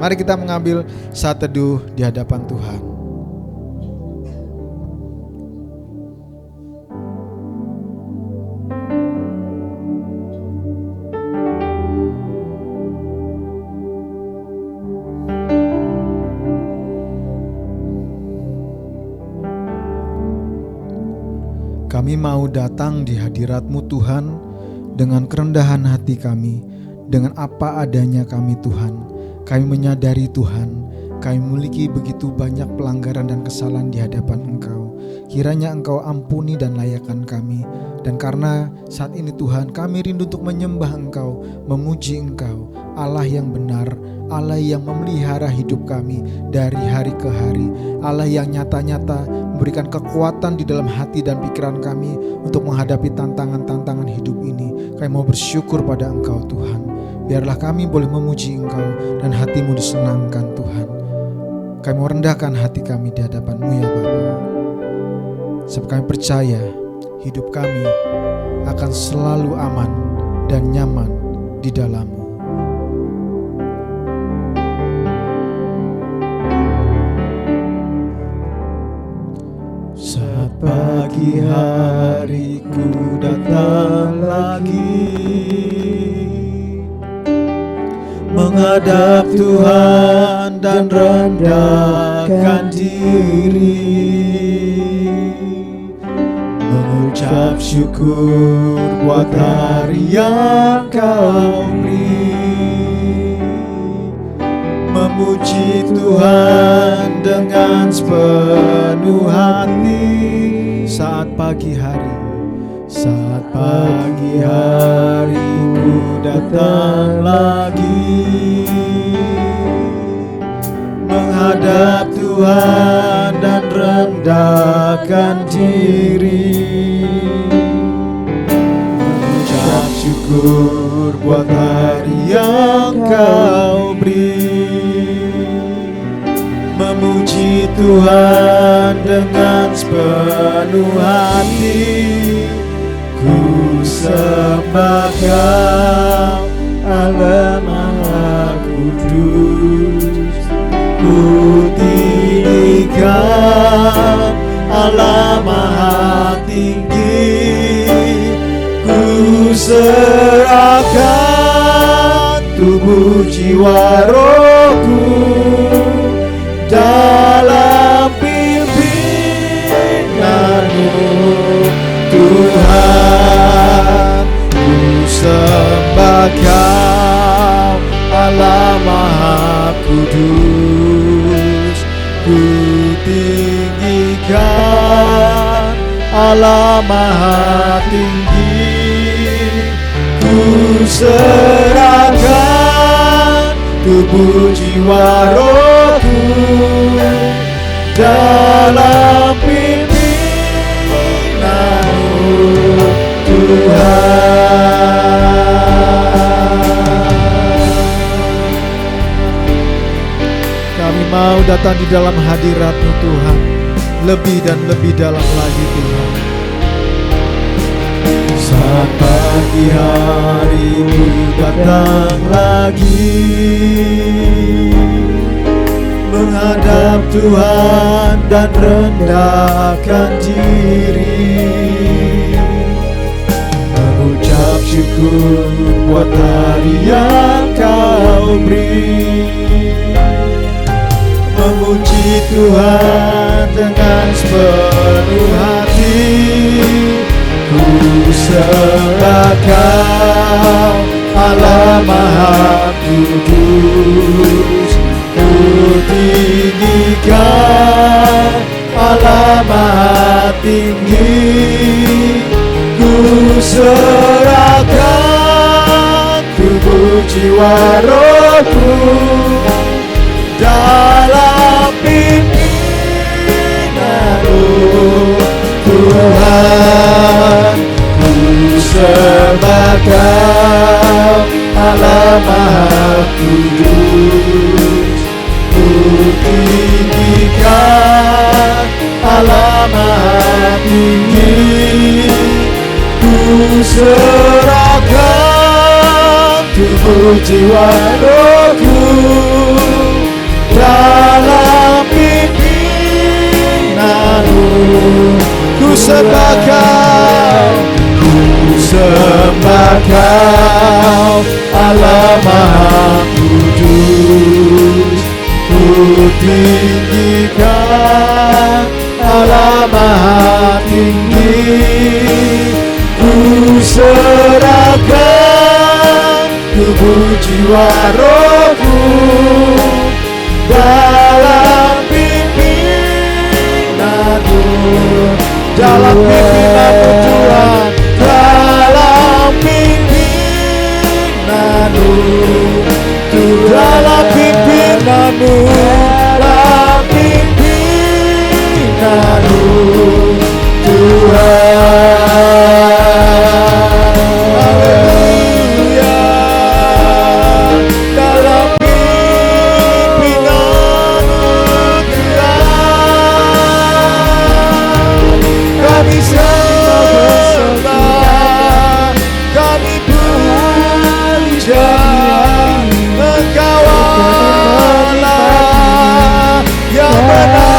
Mari kita mengambil saat teduh di hadapan Tuhan. Kami mau datang di hadirat-Mu Tuhan dengan kerendahan hati kami, dengan apa adanya kami Tuhan. Kami menyadari Tuhan, kami memiliki begitu banyak pelanggaran dan kesalahan di hadapan Engkau. Kiranya Engkau ampuni dan layakkan kami. Dan karena saat ini Tuhan, kami rindu untuk menyembah Engkau, memuji Engkau, Allah yang benar, Allah yang memelihara hidup kami dari hari ke hari, Allah yang nyata-nyata memberikan kekuatan di dalam hati dan pikiran kami untuk menghadapi tantangan-tantangan hidup ini. Kami mau bersyukur pada Engkau Tuhan. Biarlah kami boleh memuji Engkau dan hati-Mu disenangkan Tuhan. Kami mau rendahkan hati kami di hadapan-Mu ya Bapa. Sebab kami percaya hidup kami akan selalu aman dan nyaman di dalam-Mu. Saat pagi hariku datang lagi, menghadap Tuhan dan rendahkan diri, mengucap syukur buat hari yang Kau beri, memuji Tuhan dengan sepenuh hati. Saat pagi hariku datang lagi, menghadap Tuhan dan rendahkan diri, mengucap syukur buat hari yang Kau beri, memuji Tuhan dengan sepenuh hati. Ku sembah Kau, Allah Maha Kudus. Ku tinggikan Allah Maha Tinggi. Ku serahkan tubuh jiwa rohku dalam pimpinanmu Tuhan. Ku sembah Kau, Allah Maha Kudus. Ku tinggikan Allah Maha Tinggi. Ku serahkan tubuh jiwa rohku dalam pimpinanmu Tuhan. Kami mau datang di dalam hadirat-Mu Tuhan, lebih dan lebih dalam lagi Tuhan. Saat pagi harimu datang lagi, menghadap Tuhan dan rendahkan diri, mengucap syukur buat hari yang Kau beri, memuji Tuhan dengan sepenuh hati. Ku sembah Kau, Allah Maha Kudus. Ku tinggikan Allah Maha Tinggi. Ku serahkan tubuh jiwa rohku dalam pimpinanmu Tuhan. Ku sembah Kau, Allah Maha Kudus. Ku tinggikan Allah Maha Tinggi. Ku serahkan tubuh jiwa rohku sembah Kau, ku sembah Kau, Allah Maha Kudus. Ku tinggikan Allah Maha Tinggi. Ku serahkan tubuh jiwa rohku dalam pimpinanmu, dalam pimpinanmu Tuhan, dalam pimpinanmu, dalam pimpinanmu, dalam pimpinanmu Tuhan. Haleluya, dalam pimpinanmu Tuhan, kami sembah, kami puja Engkau Allah yang benar.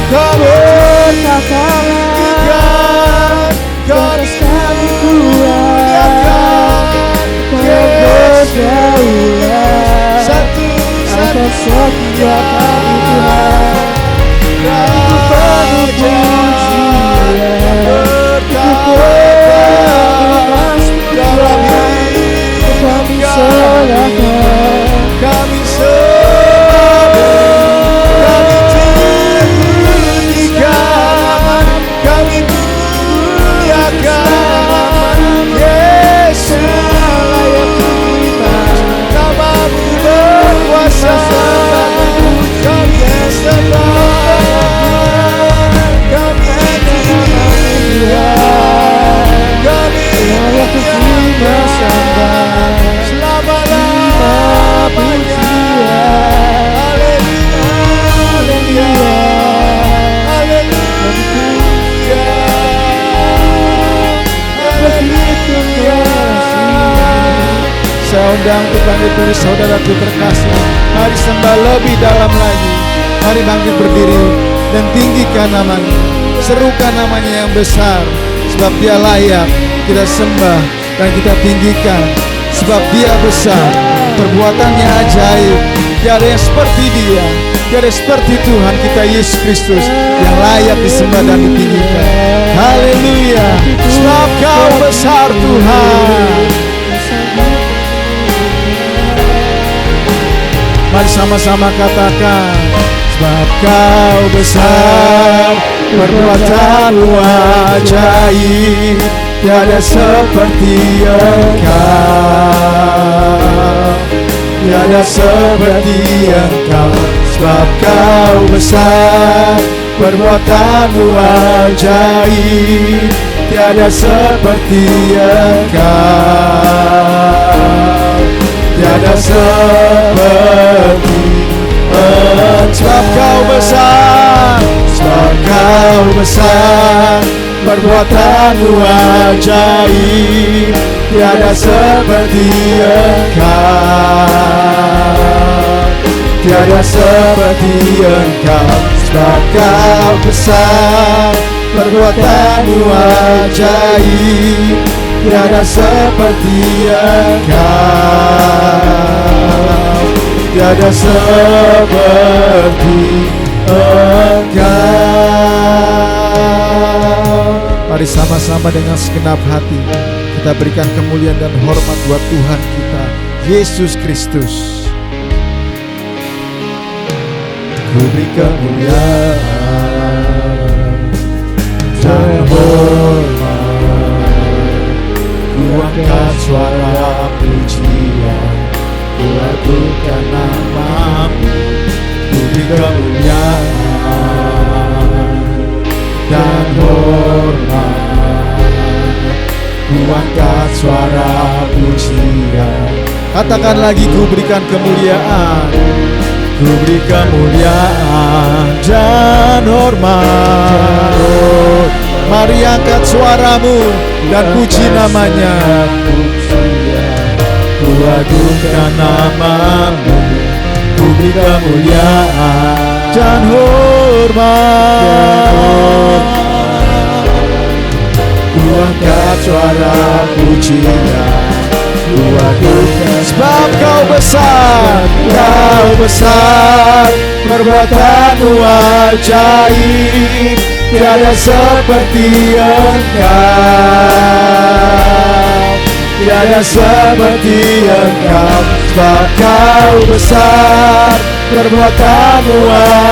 Kami tinggikan, kami muliakan Yesus, satu-satunya Raja yang bertahta dalam hidup kami. Kami tinggikan, kami muliakan Yesus, namamu berkuasa. Kami sembah, kami tinggikan, kami muliakan selama-lamanya. Haleluya, haleluya, haleluya. Saya undang untuk bangkit berdiri, saudaraku terkasih. Mari sembah lebih dalam lagi. Mari bangkit berdiri dan tinggikan namanya, serukan namanya yang besar, sebab Dia layak kita sembah dan kita tinggikan, sebab Dia besar, perbuatannya ajaib. Tiada yang seperti Dia, tiada seperti Tuhan kita Yesus Kristus yang layak disembah dan ditinggikan. Haleluya, sebab Kau besar Tuhan. Mari sama-sama katakan, sebab Kau besar, perbuatanmu ajaib, tiada seperti Engkau, tiada seperti Engkau. Sebab Kau besar, perbuatanmu ajaib, tiada seperti Engkau, tiada seperti Engkau. Sebab Kau besar, sebab Kau besar, perbuatanmu ajaib, tiada seperti Engkau, tiada seperti Engkau. Sebab Kau besar, perbuatanmu ajaib, tiada seperti Engkau, tiada seperti Engkau. Mari sama-sama dengan segenap hati kita berikan kemuliaan dan hormat buat Tuhan kita Yesus Kristus. Ku beri kemuliaan dan hormat, ku angkat suara pujian, ku lakukan namamu. Ku beri kemuliaan dan hormat, ku angkat suara pujian. Katakan lagi, ku berikan kemuliaan, ku beri kemuliaan dan hormat. Mari angkat suaramu dan puji namanya. Ku agungkan namamu, ku beri kemuliaan dan hormat. Ku angkat suara pujian, ku adukan sebab kau besar, kau besar, perbuatanmu ajaib, tiada seperti Engkau, tiada seperti Engkau, sebab kau besar, perbuatanmu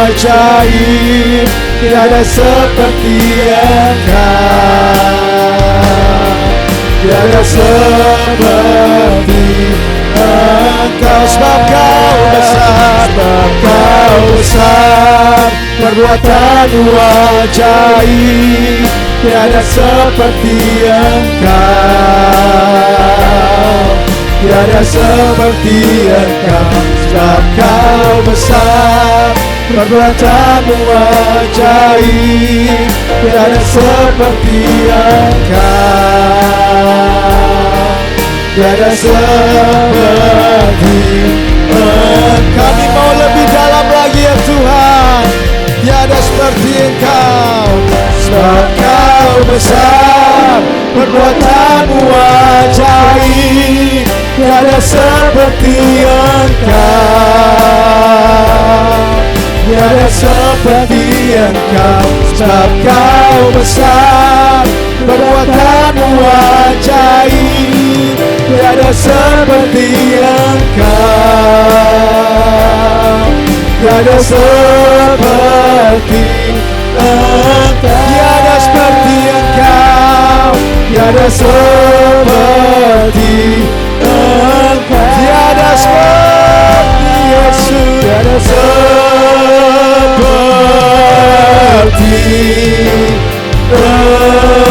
ajaib, tiada seperti Engkau, tiada seperti Engkau, sebab kau besar, sebab kau besar, perbuatanmu ajaib, tiada seperti Engkau, tiada seperti Engkau, sebab kau besar, perbuatanmu ajaib, tiada seperti Engkau, tiada seperti Engkau. Kami mau lebih dalam lagi ya Tuhan, tiada seperti Engkau, sebab kau besar, perbuatanmu ajaib, tiada seperti Engkau, tiada seperti Engkau, sebab kau besar, perbuatanmu ajaib, tiada seperti Engkau, tiada seperti Engkau, tiada seperti Engkau, tiada seperti Engkau, tiada seperti Yesus, tiada seperti Engkau.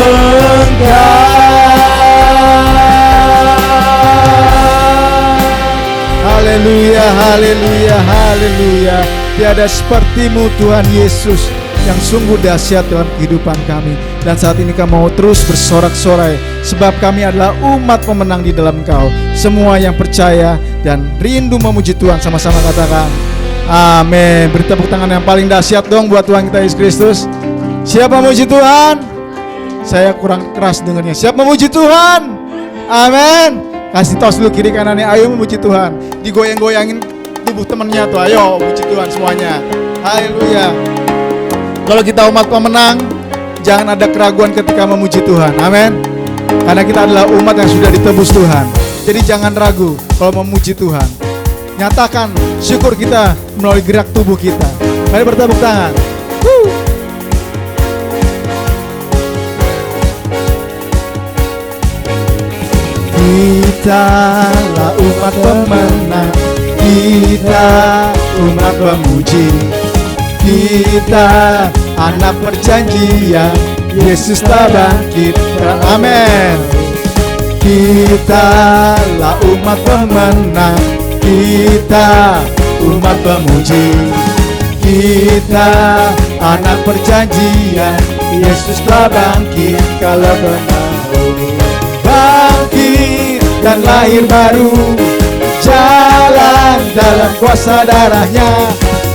Haleluya, haleluya, haleluya. Tiada seperti-Mu Tuhan Yesus, yang sungguh dahsyat dalam kehidupan kami. Dan saat ini kami mau terus bersorak-sorai, sebab kami adalah umat pemenang di dalam Engkau. Semua yang percaya dan rindu memuji Tuhan, sama-sama katakan amin. Beri tepuk tangan yang paling dahsyat dong buat Tuhan kita Yesus Kristus. Siap memuji Tuhan? Saya kurang keras dengarnya. Siap memuji Tuhan? Amin. Kasih tos dulu kiri kanannya, ayo memuji Tuhan. Digoyang-goyangin tubuh temennya tuh, ayo memuji Tuhan semuanya. Haleluya. Kalau kita umat pemenang, jangan ada keraguan ketika memuji Tuhan. Amin. Karena kita adalah umat yang sudah ditebus Tuhan. Jadi jangan ragu kalau memuji Tuhan. Nyatakan syukur kita melalui gerak tubuh kita. Mari bertepuk tangan. Kitalah umat pemenang, kita umat pemuji, kita anak perjanjian, Yesus telah bangkit. Amin. Kitalah umat pemenang, kita umat pemuji, kita anak perjanjian, Yesus telah bangkit. Kalau benar bangkit dan lahir baru, jalan dalam kuasa darahnya,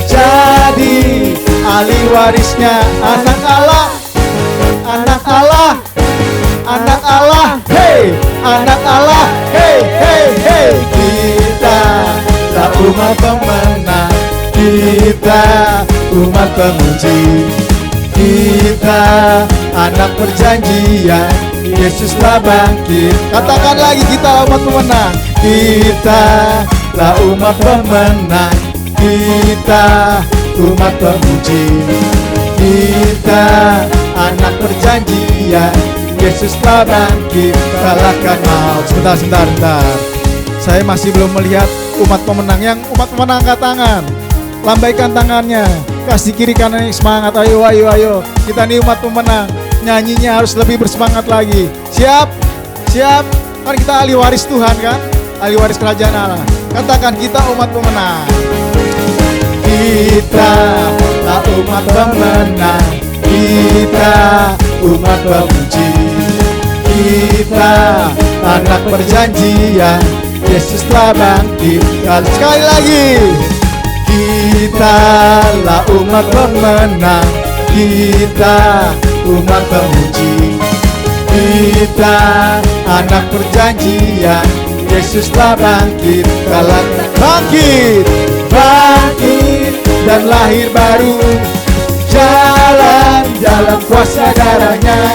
jadi ahli warisnya, anak Allah, anak Allah, anak Allah, hey, anak Allah, hey, hey, hey. Kita tak umat pemenang, kita umat pemuji, kita anak perjanjian, Yesus telah bangkit. Katakan lagi, kita umat pemenang, kita lah umat pemenang, kita umat pemuji, kita anak perjanjian, Yesus telah bangkit, kalahkan maut. Sebentar. Saya masih belum melihat umat pemenang. Yang umat pemenang angkat tangan, lambaikan tangannya, kasih kiri kanan semangat. Ayo. Kita nih umat pemenang. Nyanyinya harus lebih bersemangat lagi. Siap? Kan kita ahli waris Tuhan kan? Ahli waris kerajaan Allah. Katakan, kita umat pemenang. Kita lah umat pemenang, kita umat pemuji, kita anak perjanjian, Yesus telah bangkit. Sekali lagi, Kitalah umat pemenang, kita umat pemuji. Kita anak perjanjian, Yesus telah bangkit, kalahkan bangkit, bangkit dan lahir baru. Jalan dalam kuasa darahnya,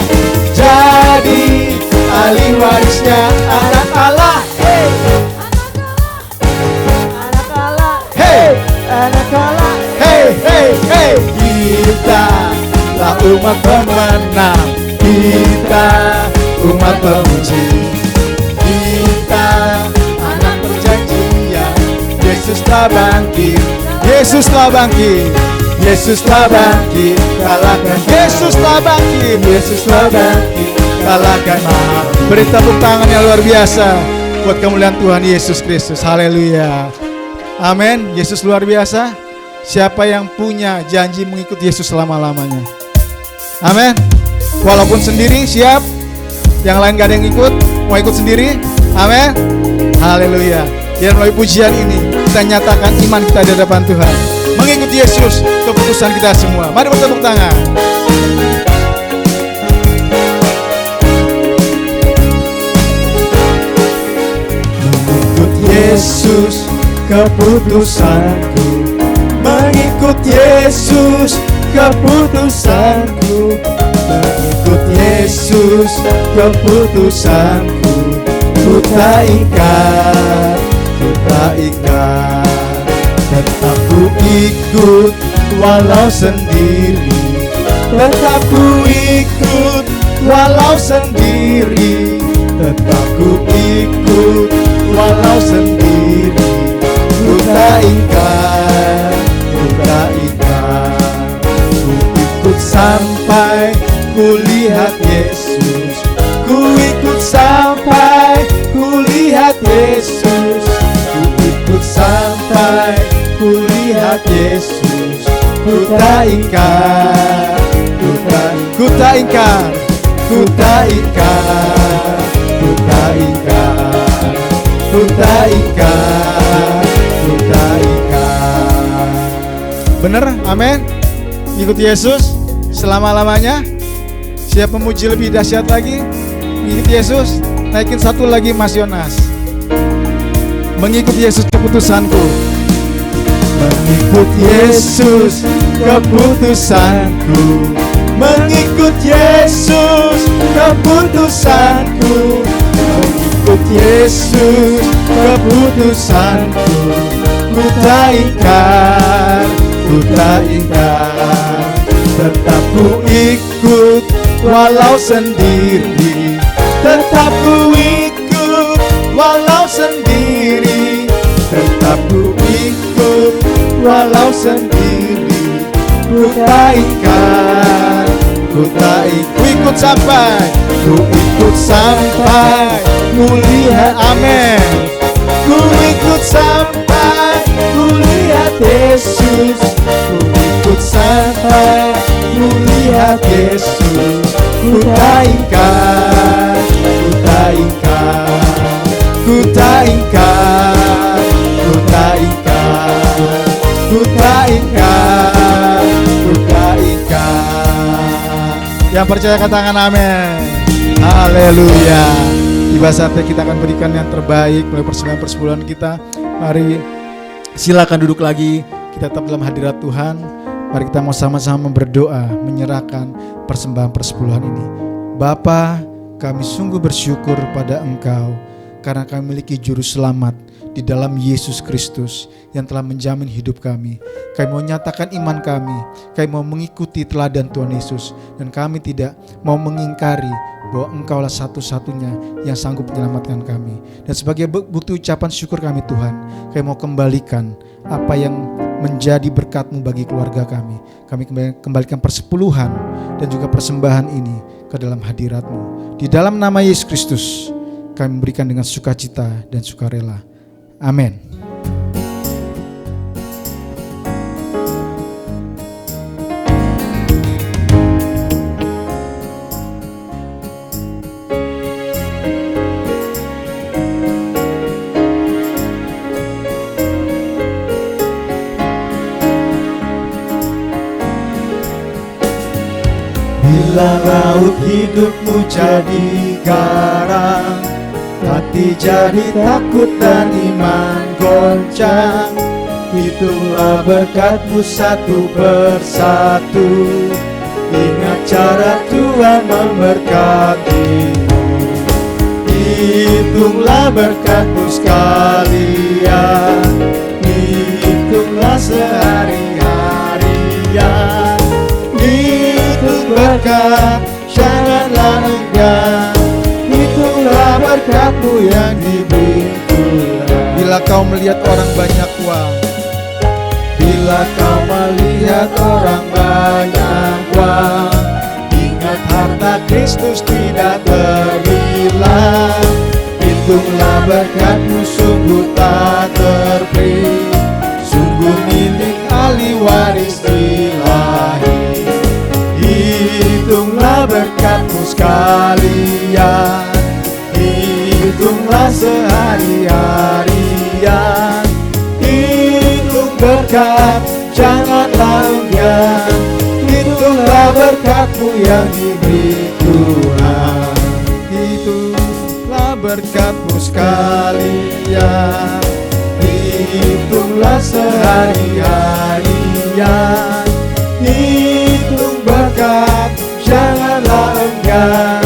jadi ahli warisnya anak Allah. Hey, anak Allah. Hey, anak Allah. Hey, hey, hey. Kita lah umat pemenang, kita umat pemuji. Kita anak perjanjian, Yesus telah bangkit, Yesus telah bangkit, Yesus telah bangkit, kalahkan. Yesus telah bangkit, Yesus telah bangkit, kalahkan maut. Beri tepuk tangan yang luar biasa buat kemuliaan Tuhan Yesus Kristus. Haleluya. Amin. Yesus luar biasa. Siapa yang punya janji mengikuti Yesus selama-lamanya? Amin. Walaupun sendiri, siap. Yang lain gak ada yang ikut, mau ikut sendiri. Amin. Haleluya. Dan melalui pujian ini kita nyatakan iman kita di hadapan Tuhan, mengikuti Yesus, keputusan kita semua. Mari bertepuk tangan. Mengikut Yesus, keputusanku. Mengikut Yesus, keputusanku. Mengikut Yesus, keputusanku. Ku tak ingkar, ku tak ingkar. Tetap ku ikut walau sendiri. Tetap ku ikut walau sendiri. Tetap ku ikut walau sendiri. Ku tak ingkar, ku tak ingkar. Ku ikut sampai ku lihat Yesus. Ku ikut sampai ku lihat Yesus. Ku ikut sampai ku lihat Yesus. Ku tak ingkar, ku tak ingkar, ku tak ingkar, ku tak ingkar, ku tak ingkar, ku tak ingkar. Bener, amin. Ikuti Yesus selama-lamanya. Siap memuji lebih dahsyat lagi? Mengikuti Yesus. Naikin satu lagi Mas Yonas. Mengikuti Yesus keputusanku. Mengikut Yesus keputusanku. Mengikut Yesus keputusanku. Mengikut Yesus keputusanku. Ku tak ingkar, ku tak ingkar. Tetap ku ikut walau sendiri. Tetap ku ikut walau sendiri. Tetap ku ikut walau sendiri. Ku tak ingkar, ku tak ikut. Ku ikut sampai, ku ikut sampai ku lihat. Amin. Ku ikut sampai ku lihat Yesus. Ku ikut sampai ku lihat Yesus. Ku tak ingkar, ku tak ingkar, ku tak ingkar, ku tak ingkar, ku tak ingkar, ku tak ingkar. Yang percaya katakan amin. Haleluya. Tiba saatnya kita akan berikan yang terbaik melalui persembahan persepuluhan kita. Mari silakan duduk lagi. Kita tetap dalam hadirat Tuhan. Mari kita mau sama-sama berdoa, menyerahkan persembahan persepuluhan ini. Bapa, kami sungguh bersyukur pada Engkau karena kami memiliki juru selamat di dalam Yesus Kristus yang telah menjamin hidup kami. Kami mau nyatakan iman kami, kami mau mengikuti teladan Tuhan Yesus, dan kami tidak mau mengingkari bahwa Engkaulah satu-satunya yang sanggup menyelamatkan kami. Dan sebagai bukti ucapan syukur kami Tuhan, kami mau kembalikan apa yang menjadi berkat-Mu bagi keluarga kami. Kami kembalikan persepuluhan dan juga persembahan ini ke dalam hadirat-Mu. Di dalam nama Yesus Kristus kami memberikan dengan sukacita dan sukarela. Amin. Bila laut hidupmu jadi garam, hati jadi takut dan iman goncang. Itulah berkatmu satu persatu. Ingat cara Tuhan memberkatimu. Hitunglah berkatmu sekalian, hitunglah sehari-harian. Hitung berkat, janganlah enggan. Hitunglah berkatmu yang diberi Tuhan. Bila kau melihat orang banyak uang, bila kau melihat orang banyak uang, ingat harta Kristus tidak terhilang. Hitunglah berkatmu sungguh tak terperi, sungguh milik ahli waris ilahi. Hitunglah berkatmu sekalian, hitunglah sehari-harian. Hitung berkat, janganlah enggan. Hitunglah berkatmu yang diberi Tuhan. Hitunglah berkatmu sekalian, hitunglah sehari-harian. Hitung berkat, janganlah enggan.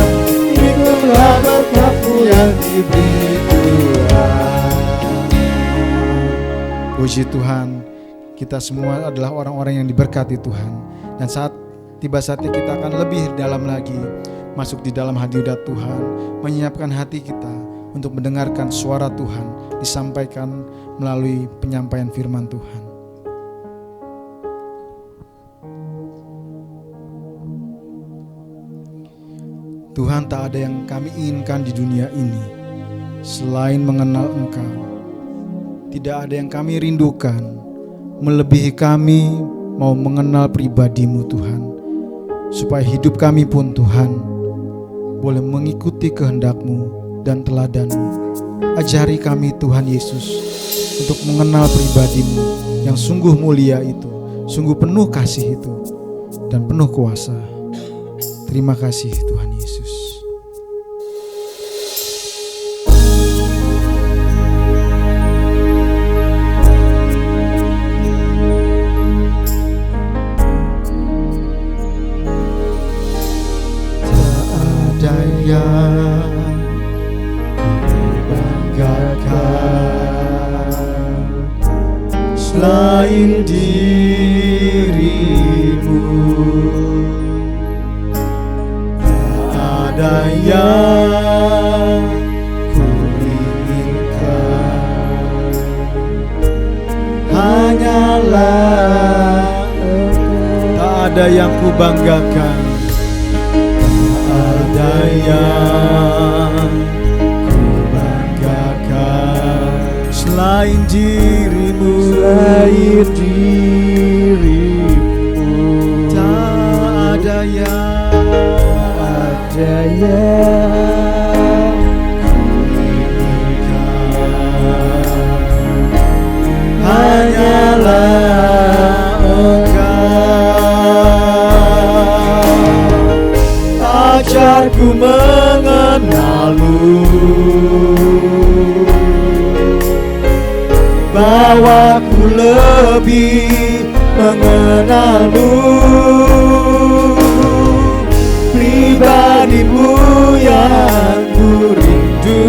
Hitunglah berkatmu yang diberi Tuhan. puji Tuhan, kita semua adalah orang-orang yang diberkati Tuhan. Dan tiba saatnya kita akan lebih dalam lagi masuk di dalam hadirat Tuhan, menyiapkan hati kita untuk mendengarkan suara Tuhan disampaikan melalui penyampaian firman Tuhan. Tuhan, tak ada yang kami inginkan di dunia ini selain mengenal Engkau. Tidak ada yang kami rindukan melebihi kami mau mengenal pribadi-Mu Tuhan, supaya hidup kami pun Tuhan boleh mengikuti kehendak-Mu dan teladan-Mu. Ajari kami Tuhan Yesus untuk mengenal pribadi-Mu yang sungguh mulia itu, sungguh penuh kasih itu, dan penuh kuasa. Terima kasih Tuhan Yesus. Tak ada yang kubanggakan selain dirimu. Ada yang ku inginkan, hanyalah Engkau. Tak ada yang ku banggakan, tak ada yang ku banggakan selain dirimu, selain dirimu. Tak ada yang hanyalah Engkau. Ajarku mengenal-Mu, bawaku lebih mengenal-Mu. Pribadi-Mu yang ku rindu,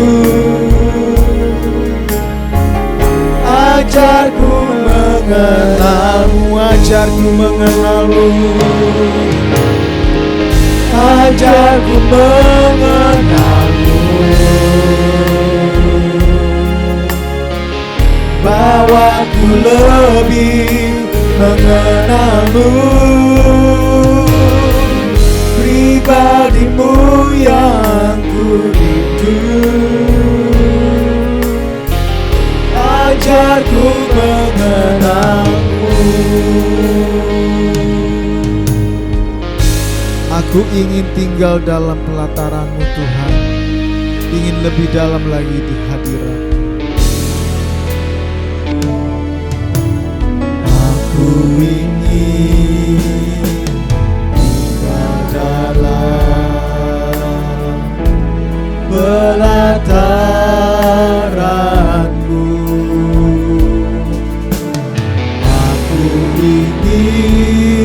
ajarku mengenal-Mu, ajarku mengenal-Mu, ajarku mengenal-Mu. Bawaku lebih mengenal-Mu. Pribadi-Mu yang ku rindu, ajarku mengenal-Mu. Aku ingin tinggal dalam pelataran-Mu Tuhan, ingin lebih dalam lagi di hadirat. Aku ingin tinggal ingin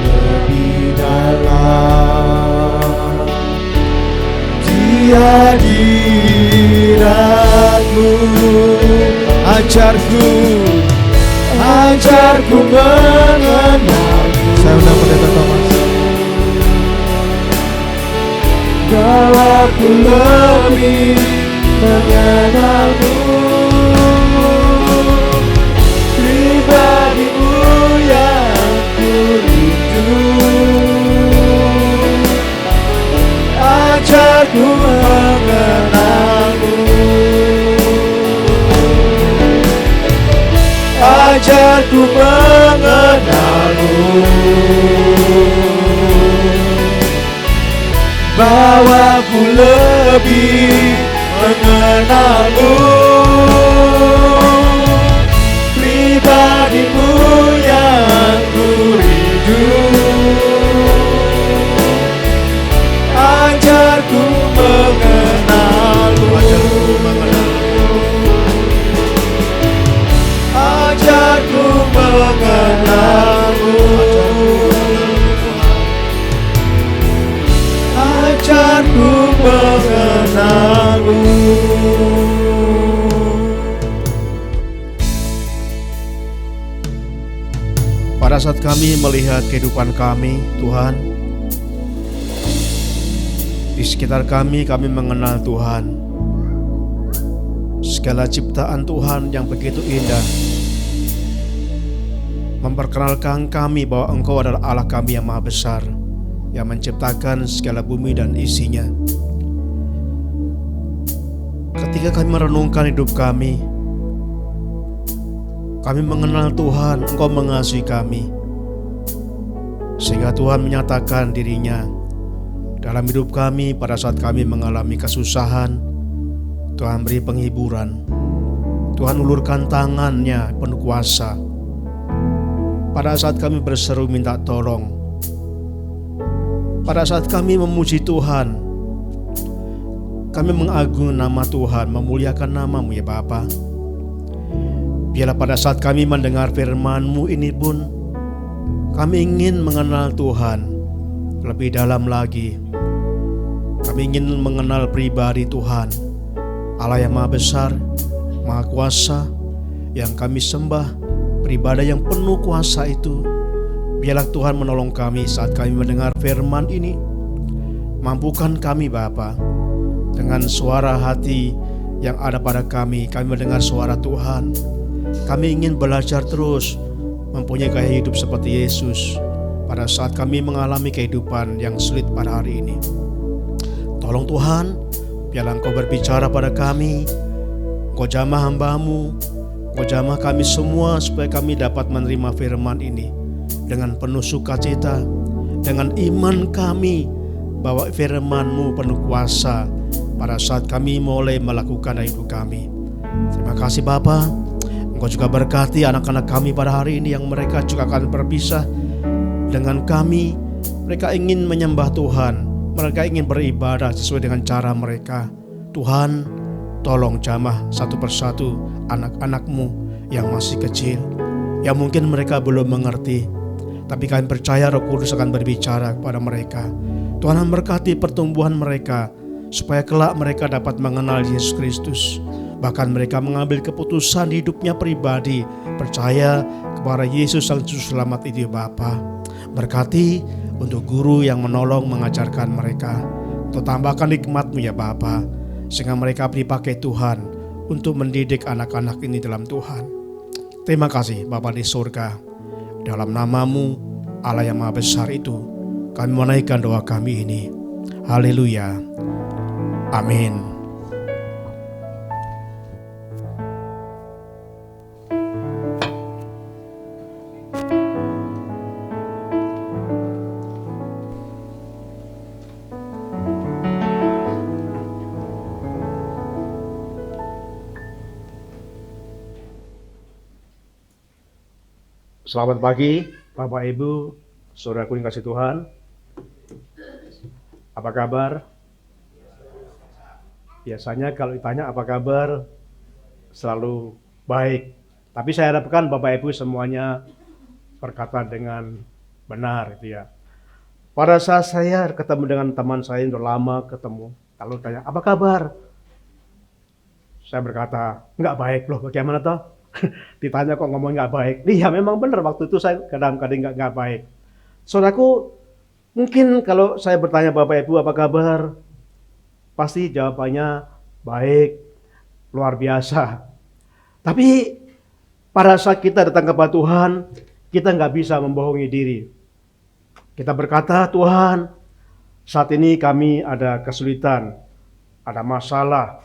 lebih dalam di hadirat-Mu. Ajarku mengenal-Mu. Saya undang Pendeta Thomas. Bawaku lebih mengenal-Mu, pribadi-Mu yang ku rindu. Ajarku mengenal-Mu, ajarku mengenal-Mu. Bawaku lebih mengenal-Mu, pribadi-Mu yang ku rindu. Ajarku mengenal-Mu, ajarku mengenal-Mu, ajarku mengenal-Mu. Pada saat kami melihat kehidupan kami, Tuhan, di sekitar kami mengenal Tuhan. Segala ciptaan Tuhan yang begitu indah memperkenalkan kami bahwa Engkau adalah Allah kami yang maha besar, yang menciptakan segala bumi dan isinya. Ketika kami merenungkan hidup kami mengenal Tuhan, Engkau mengasihi kami, sehingga Tuhan menyatakan diri-Nya dalam hidup kami. Pada saat kami mengalami kesusahan, Tuhan beri penghiburan. Tuhan ulurkan tangan-Nya penuh kuasa. Pada saat kami berseru minta tolong, pada saat kami memuji Tuhan, kami mengagungkan nama Tuhan, memuliakan nama-Mu ya Bapa. Biarlah pada saat kami mendengar firman-Mu ini pun, kami ingin mengenal Tuhan lebih dalam lagi. Kami ingin mengenal pribadi Tuhan, Allah yang maha besar, maha kuasa, yang kami sembah, beribadah yang penuh kuasa itu. Biarlah Tuhan menolong kami saat kami mendengar firman ini. Mampukan kami Bapa, dengan suara hati yang ada pada kami mendengar suara Tuhan. Kami ingin belajar terus mempunyai gaya hidup seperti Yesus pada saat kami mengalami kehidupan yang sulit pada hari ini. Tolong Tuhan, biarlah Engkau berbicara pada kami. Engkau jamah hamba-Mu, Engkau jamah kami semua supaya kami dapat menerima firman ini dengan penuh sukacita, dengan iman kami bahwa firman-Mu penuh kuasa pada saat kami mulai melakukan hidup kami. Terima kasih Bapa. Engkau juga berkati anak-anak kami pada hari ini yang mereka juga akan berpisah dengan kami. Mereka ingin menyembah Tuhan, mereka ingin beribadah sesuai dengan cara mereka. Tuhan, tolong jamah satu persatu anak-anak-Mu yang masih kecil, yang mungkin mereka belum mengerti, tapi kami percaya Roh Kudus akan berbicara kepada mereka. Tuhan memberkati pertumbuhan mereka, supaya kelak mereka dapat mengenal Yesus Kristus. Bahkan mereka mengambil keputusan di hidupnya pribadi, percaya kepada Yesus Sang Juru Selamat itu Bapa. Berkati untuk guru yang menolong mengajarkan mereka. Untuk tambahkan hikmat-Mu ya Bapa, sehingga mereka dipakai Tuhan untuk mendidik anak-anak ini dalam Tuhan. Terima kasih Bapa di surga. Dalam nama-Mu Allah yang maha besar itu, kami menaikkan doa kami ini. Haleluya. Amin. Selamat pagi Bapak Ibu, saudaraku yang kasih Tuhan. Apa kabar? Biasanya kalau ditanya apa kabar, selalu baik. Tapi saya harapkan Bapak Ibu semuanya berkata dengan benar itu ya. Pada saat saya ketemu dengan teman saya yang udah lama ketemu, lalu tanya, apa kabar? Saya berkata, nggak baik loh, bagaimana toh? Ditanya kok ngomong nggak baik. Iya memang benar, waktu itu saya kadang-kadang nggak baik. Saudaraku, mungkin kalau saya bertanya Bapak Ibu apa kabar, pasti jawabannya baik, luar biasa. Tapi pada saat kita datang kepada Tuhan, kita nggak bisa membohongi diri. Kita berkata, Tuhan, saat ini kami ada kesulitan, ada masalah.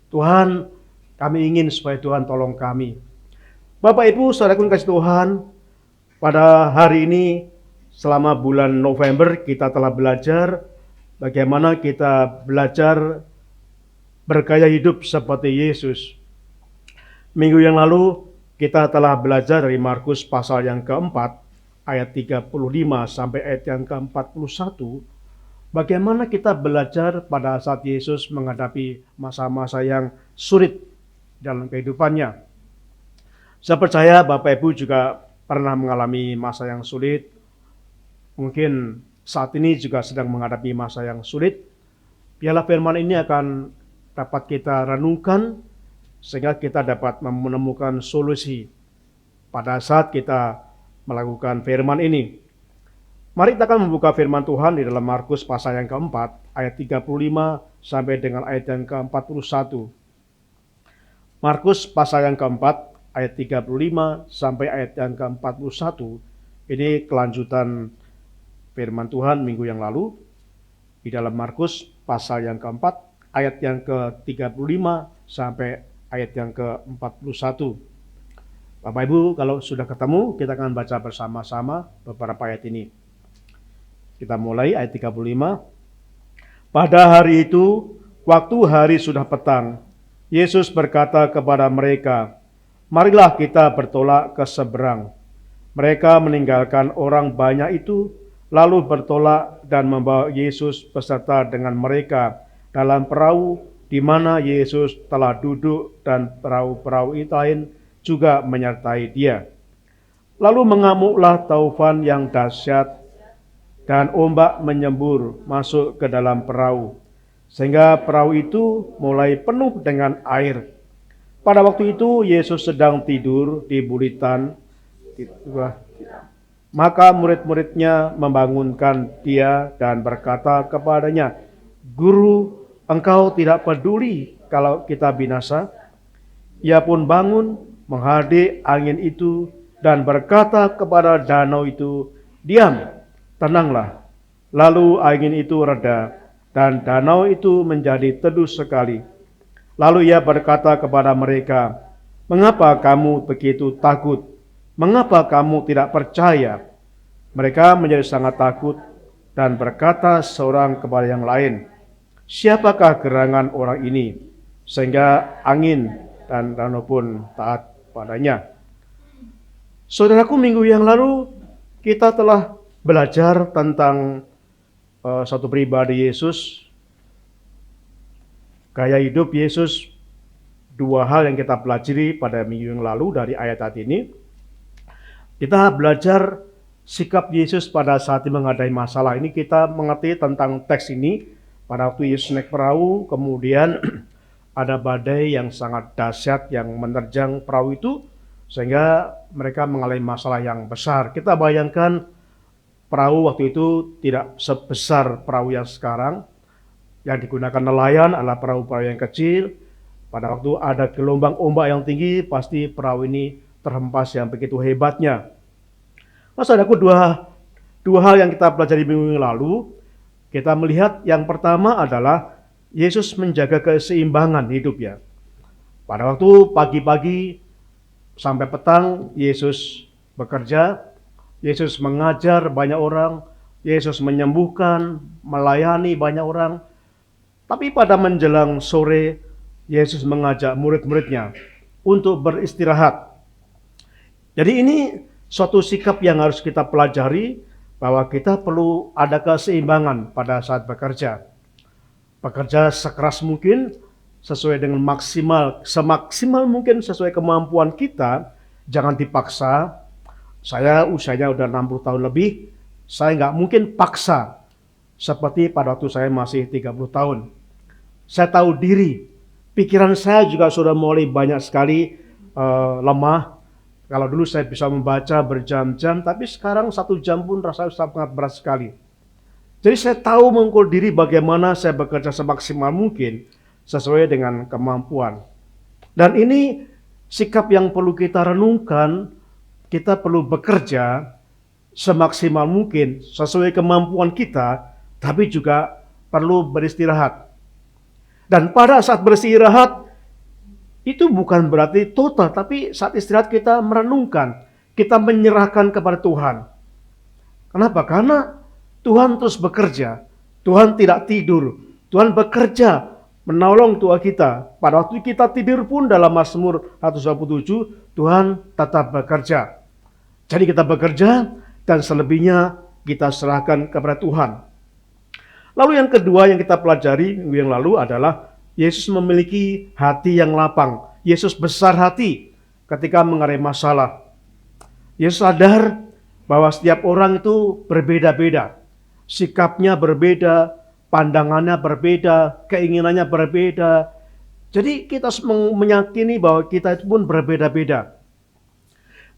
Tuhan, kami ingin supaya Tuhan tolong kami. Bapak Ibu, saudaraku kasih Tuhan, pada hari ini selama bulan November kita telah belajar bagaimana kita belajar bergaya hidup seperti Yesus. Minggu yang lalu kita telah belajar dari Markus pasal yang keempat, ayat 35 sampai ayat yang ke-41. Bagaimana kita belajar pada saat Yesus menghadapi masa-masa yang sulit dalam kehidupannya. Saya percaya Bapak Ibu juga pernah mengalami masa yang sulit. Mungkin saat ini juga sedang menghadapi masa yang sulit. Biarlah firman ini akan dapat kita renungkan sehingga kita dapat menemukan solusi pada saat kita melakukan firman ini. Mari kita akan membuka firman Tuhan di dalam Markus pasal yang keempat, ayat 35 sampai dengan ayat yang ke-41. Markus pasal yang keempat, ayat 35 sampai ayat yang ke-41. Ini kelanjutan firman Tuhan minggu yang lalu. Di dalam Markus pasal yang keempat, ayat yang ke-35 sampai ayat yang ke-41. Bapak Ibu, kalau sudah ketemu, kita akan baca bersama-sama beberapa ayat ini. Kita mulai ayat 35. Pada hari itu, waktu hari sudah petang, Yesus berkata kepada mereka, marilah kita bertolak ke seberang. Mereka meninggalkan orang banyak itu, lalu bertolak dan membawa Yesus beserta dengan mereka dalam perahu di mana Yesus telah duduk dan perahu-perahu lain juga menyertai dia. Lalu mengamuklah taufan yang dahsyat dan ombak menyembur masuk ke dalam perahu, sehingga perahu itu mulai penuh dengan air. Pada waktu itu Yesus sedang tidur di buritan. Maka murid-muridnya membangunkan dia dan berkata kepadanya, Guru, engkau tidak peduli kalau kita binasa? Ia pun bangun, menghadik angin itu dan berkata kepada danau itu, diam, tenanglah. Lalu angin itu reda dan danau itu menjadi teduh sekali. Lalu ia berkata kepada mereka, mengapa kamu begitu takut? Mengapa kamu tidak percaya? Mereka menjadi sangat takut dan berkata seorang kepada yang lain, siapakah gerangan orang ini sehingga angin dan danau pun taat padanya? Saudaraku, minggu yang lalu kita telah belajar tentang satu pribadi Yesus, gaya hidup Yesus. Dua hal yang kita pelajari pada minggu yang lalu dari ayat ini. Kita belajar sikap Yesus pada saat menghadapi masalah. Ini kita mengerti tentang teks ini. Pada waktu Yesus naik perahu, kemudian ada badai yang sangat dahsyat yang menerjang perahu itu, sehingga mereka mengalami masalah yang besar. Kita bayangkan perahu waktu itu tidak sebesar perahu yang sekarang. Yang digunakan nelayan adalah perahu-perahu yang kecil. Pada waktu ada gelombang ombak yang tinggi, pasti perahu ini terhempas yang begitu hebatnya. Mas, ada dua hal yang kita pelajari minggu yang lalu. Kita melihat yang pertama adalah Yesus menjaga keseimbangan hidupnya. Pada waktu pagi-pagi sampai petang, Yesus bekerja, Yesus mengajar banyak orang, Yesus menyembuhkan, melayani banyak orang. Tapi pada menjelang sore, Yesus mengajak murid-muridnya untuk beristirahat. Jadi ini suatu sikap yang harus kita pelajari, bahwa kita perlu ada keseimbangan pada saat bekerja. Bekerja sekeras mungkin, sesuai dengan semaksimal mungkin sesuai kemampuan kita. Jangan dipaksa. Saya usianya udah 60 tahun lebih, saya nggak mungkin paksa seperti pada waktu saya masih 30 tahun. Saya tahu diri, pikiran saya juga sudah mulai banyak sekali lemah. Kalau dulu saya bisa membaca berjam-jam, tapi sekarang 1 jam pun rasanya sangat berat sekali. Jadi saya tahu mengukur diri bagaimana saya bekerja semaksimal mungkin sesuai dengan kemampuan. Dan ini sikap yang perlu kita renungkan. Kita perlu bekerja semaksimal mungkin sesuai kemampuan kita, tapi juga perlu beristirahat. Dan pada saat beristirahat, itu bukan berarti total, tapi saat istirahat kita merenungkan, kita menyerahkan kepada Tuhan. Kenapa? Karena Tuhan terus bekerja, Tuhan tidak tidur, Tuhan bekerja menolong Tuhan kita. Pada waktu kita tidur pun dalam Mazmur 127, Tuhan tetap bekerja. Jadi kita bekerja dan selebihnya kita serahkan kepada Tuhan. Lalu yang kedua yang kita pelajari minggu yang lalu adalah Yesus memiliki hati yang lapang. Yesus besar hati ketika mengalami masalah. Yesus sadar bahwa setiap orang itu berbeda-beda. Sikapnya berbeda, pandangannya berbeda, keinginannya berbeda. Jadi kita harus meyakini bahwa kita itu pun berbeda-beda.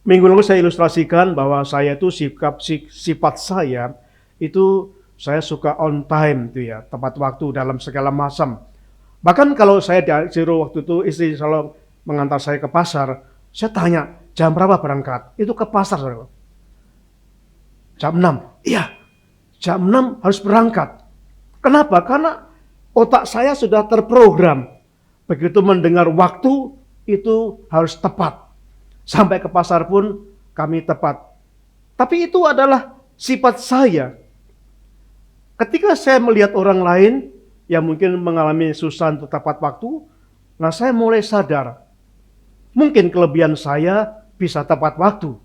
Minggu lalu saya ilustrasikan bahwa saya itu sifat saya itu saya suka on time itu ya, tepat waktu dalam segala macam. Bahkan kalau saya disuruh waktu itu istri selalu mengantar saya ke pasar, saya tanya, jam berapa berangkat? Itu ke pasar, saudara. Jam 6. Iya, jam 6 harus berangkat. Kenapa? Karena otak saya sudah terprogram. Begitu mendengar waktu, itu harus tepat. Sampai ke pasar pun kami tepat. Tapi itu adalah sifat saya. Ketika saya melihat orang lain yang mungkin mengalami susah untuk tepat waktu, nah saya mulai sadar. Mungkin kelebihan saya bisa tepat waktu.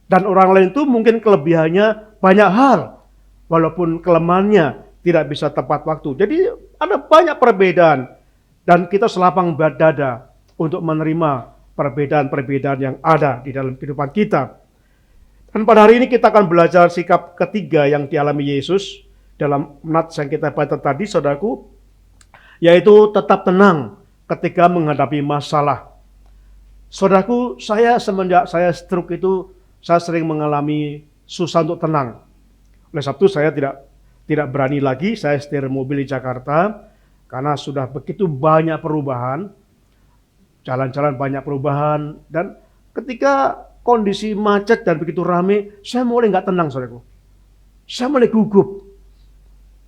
Dan orang lain itu mungkin kelebihannya banyak hal. Walaupun kelemahannya tidak bisa tepat waktu. Jadi ada banyak perbedaan. Dan kita selapang dada untuk menerima perbedaan-perbedaan yang ada di dalam kehidupan kita. Dan pada hari ini kita akan belajar sikap ketiga yang dialami Yesus dalam nats yang kita baca tadi, saudaraku, yaitu tetap tenang ketika menghadapi masalah. Saudaraku, saya semenjak saya stroke itu, saya sering mengalami susah untuk tenang. Oleh sebab itu saya tidak berani lagi saya setir mobil di Jakarta karena sudah begitu banyak perubahan. Jalan-jalan banyak perubahan, dan ketika kondisi macet dan begitu ramai, saya mulai nggak tenang, saudaraku. Saya mulai gugup.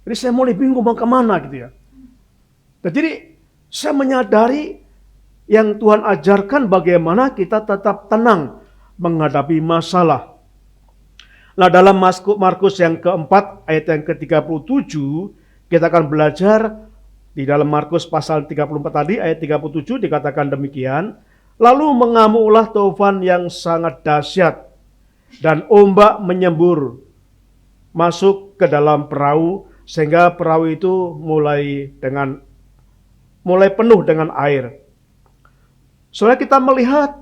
Jadi saya mulai bingung mau kemana gitu ya. Dan jadi saya menyadari yang Tuhan ajarkan bagaimana kita tetap tenang menghadapi masalah. Nah, dalam Markus yang keempat ayat yang ke-37 kita akan belajar. Di dalam Markus pasal 34 tadi, ayat 37 dikatakan demikian. Lalu mengamuklah taufan yang sangat dahsyat, dan ombak menyembur masuk ke dalam perahu, sehingga perahu itu mulai penuh dengan air. Saudara, kita melihat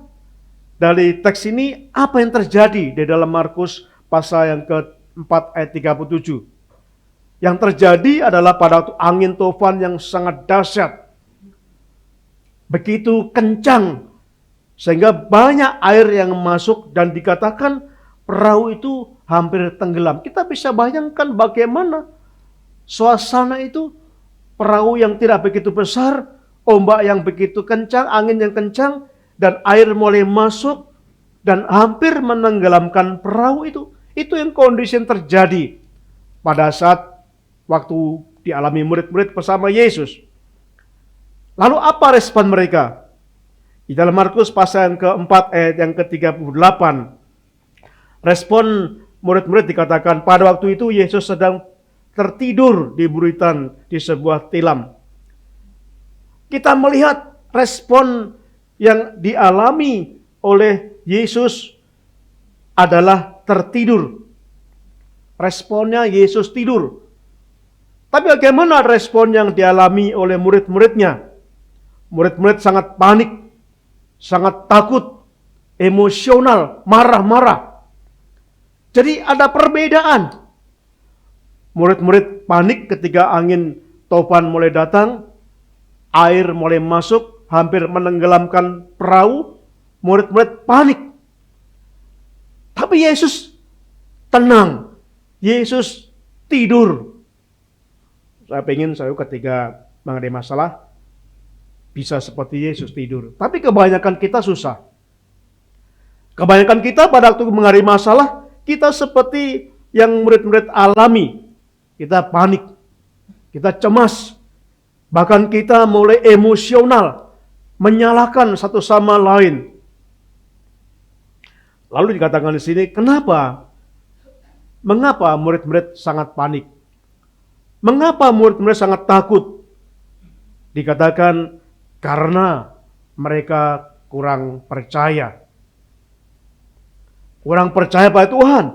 dari teks ini apa yang terjadi di dalam Markus pasal yang ke-4 ayat 37. Yang terjadi adalah pada waktu angin tofan yang sangat dahsyat. Begitu kencang. Sehingga banyak air yang masuk dan dikatakan perahu itu hampir tenggelam. Kita bisa bayangkan bagaimana suasana itu. Perahu yang tidak begitu besar, ombak yang begitu kencang, angin yang kencang, dan air mulai masuk dan hampir menenggelamkan perahu itu. Itu yang kondisi yang terjadi pada saat waktu dialami murid-murid bersama Yesus. Lalu apa respon mereka? Di dalam Markus pasal yang keempat ayat yang ke-38. Respon murid-murid dikatakan pada waktu itu Yesus sedang tertidur di buritan di sebuah tilam. Kita melihat respon yang dialami oleh Yesus adalah tertidur. Responnya Yesus tidur. Tapi bagaimana respon yang dialami oleh murid-muridnya? Murid-murid sangat panik, sangat takut, emosional, marah-marah. Jadi ada perbedaan. Murid-murid panik ketika angin topan mulai datang, air mulai masuk, hampir menenggelamkan perahu. Murid-murid panik. Tapi Yesus tenang. Yesus tidur. Saya ketika menghadapi masalah, bisa seperti Yesus tidur. Tapi kebanyakan kita susah. Kebanyakan kita pada waktu menghadapi masalah, kita seperti yang murid-murid alami. Kita panik, kita cemas, bahkan kita mulai emosional, menyalahkan satu sama lain. Lalu dikatakan di sini, kenapa? Mengapa murid-murid sangat panik? Mengapa murid-murid sangat takut? Dikatakan karena mereka kurang percaya. Kurang percaya pada Tuhan.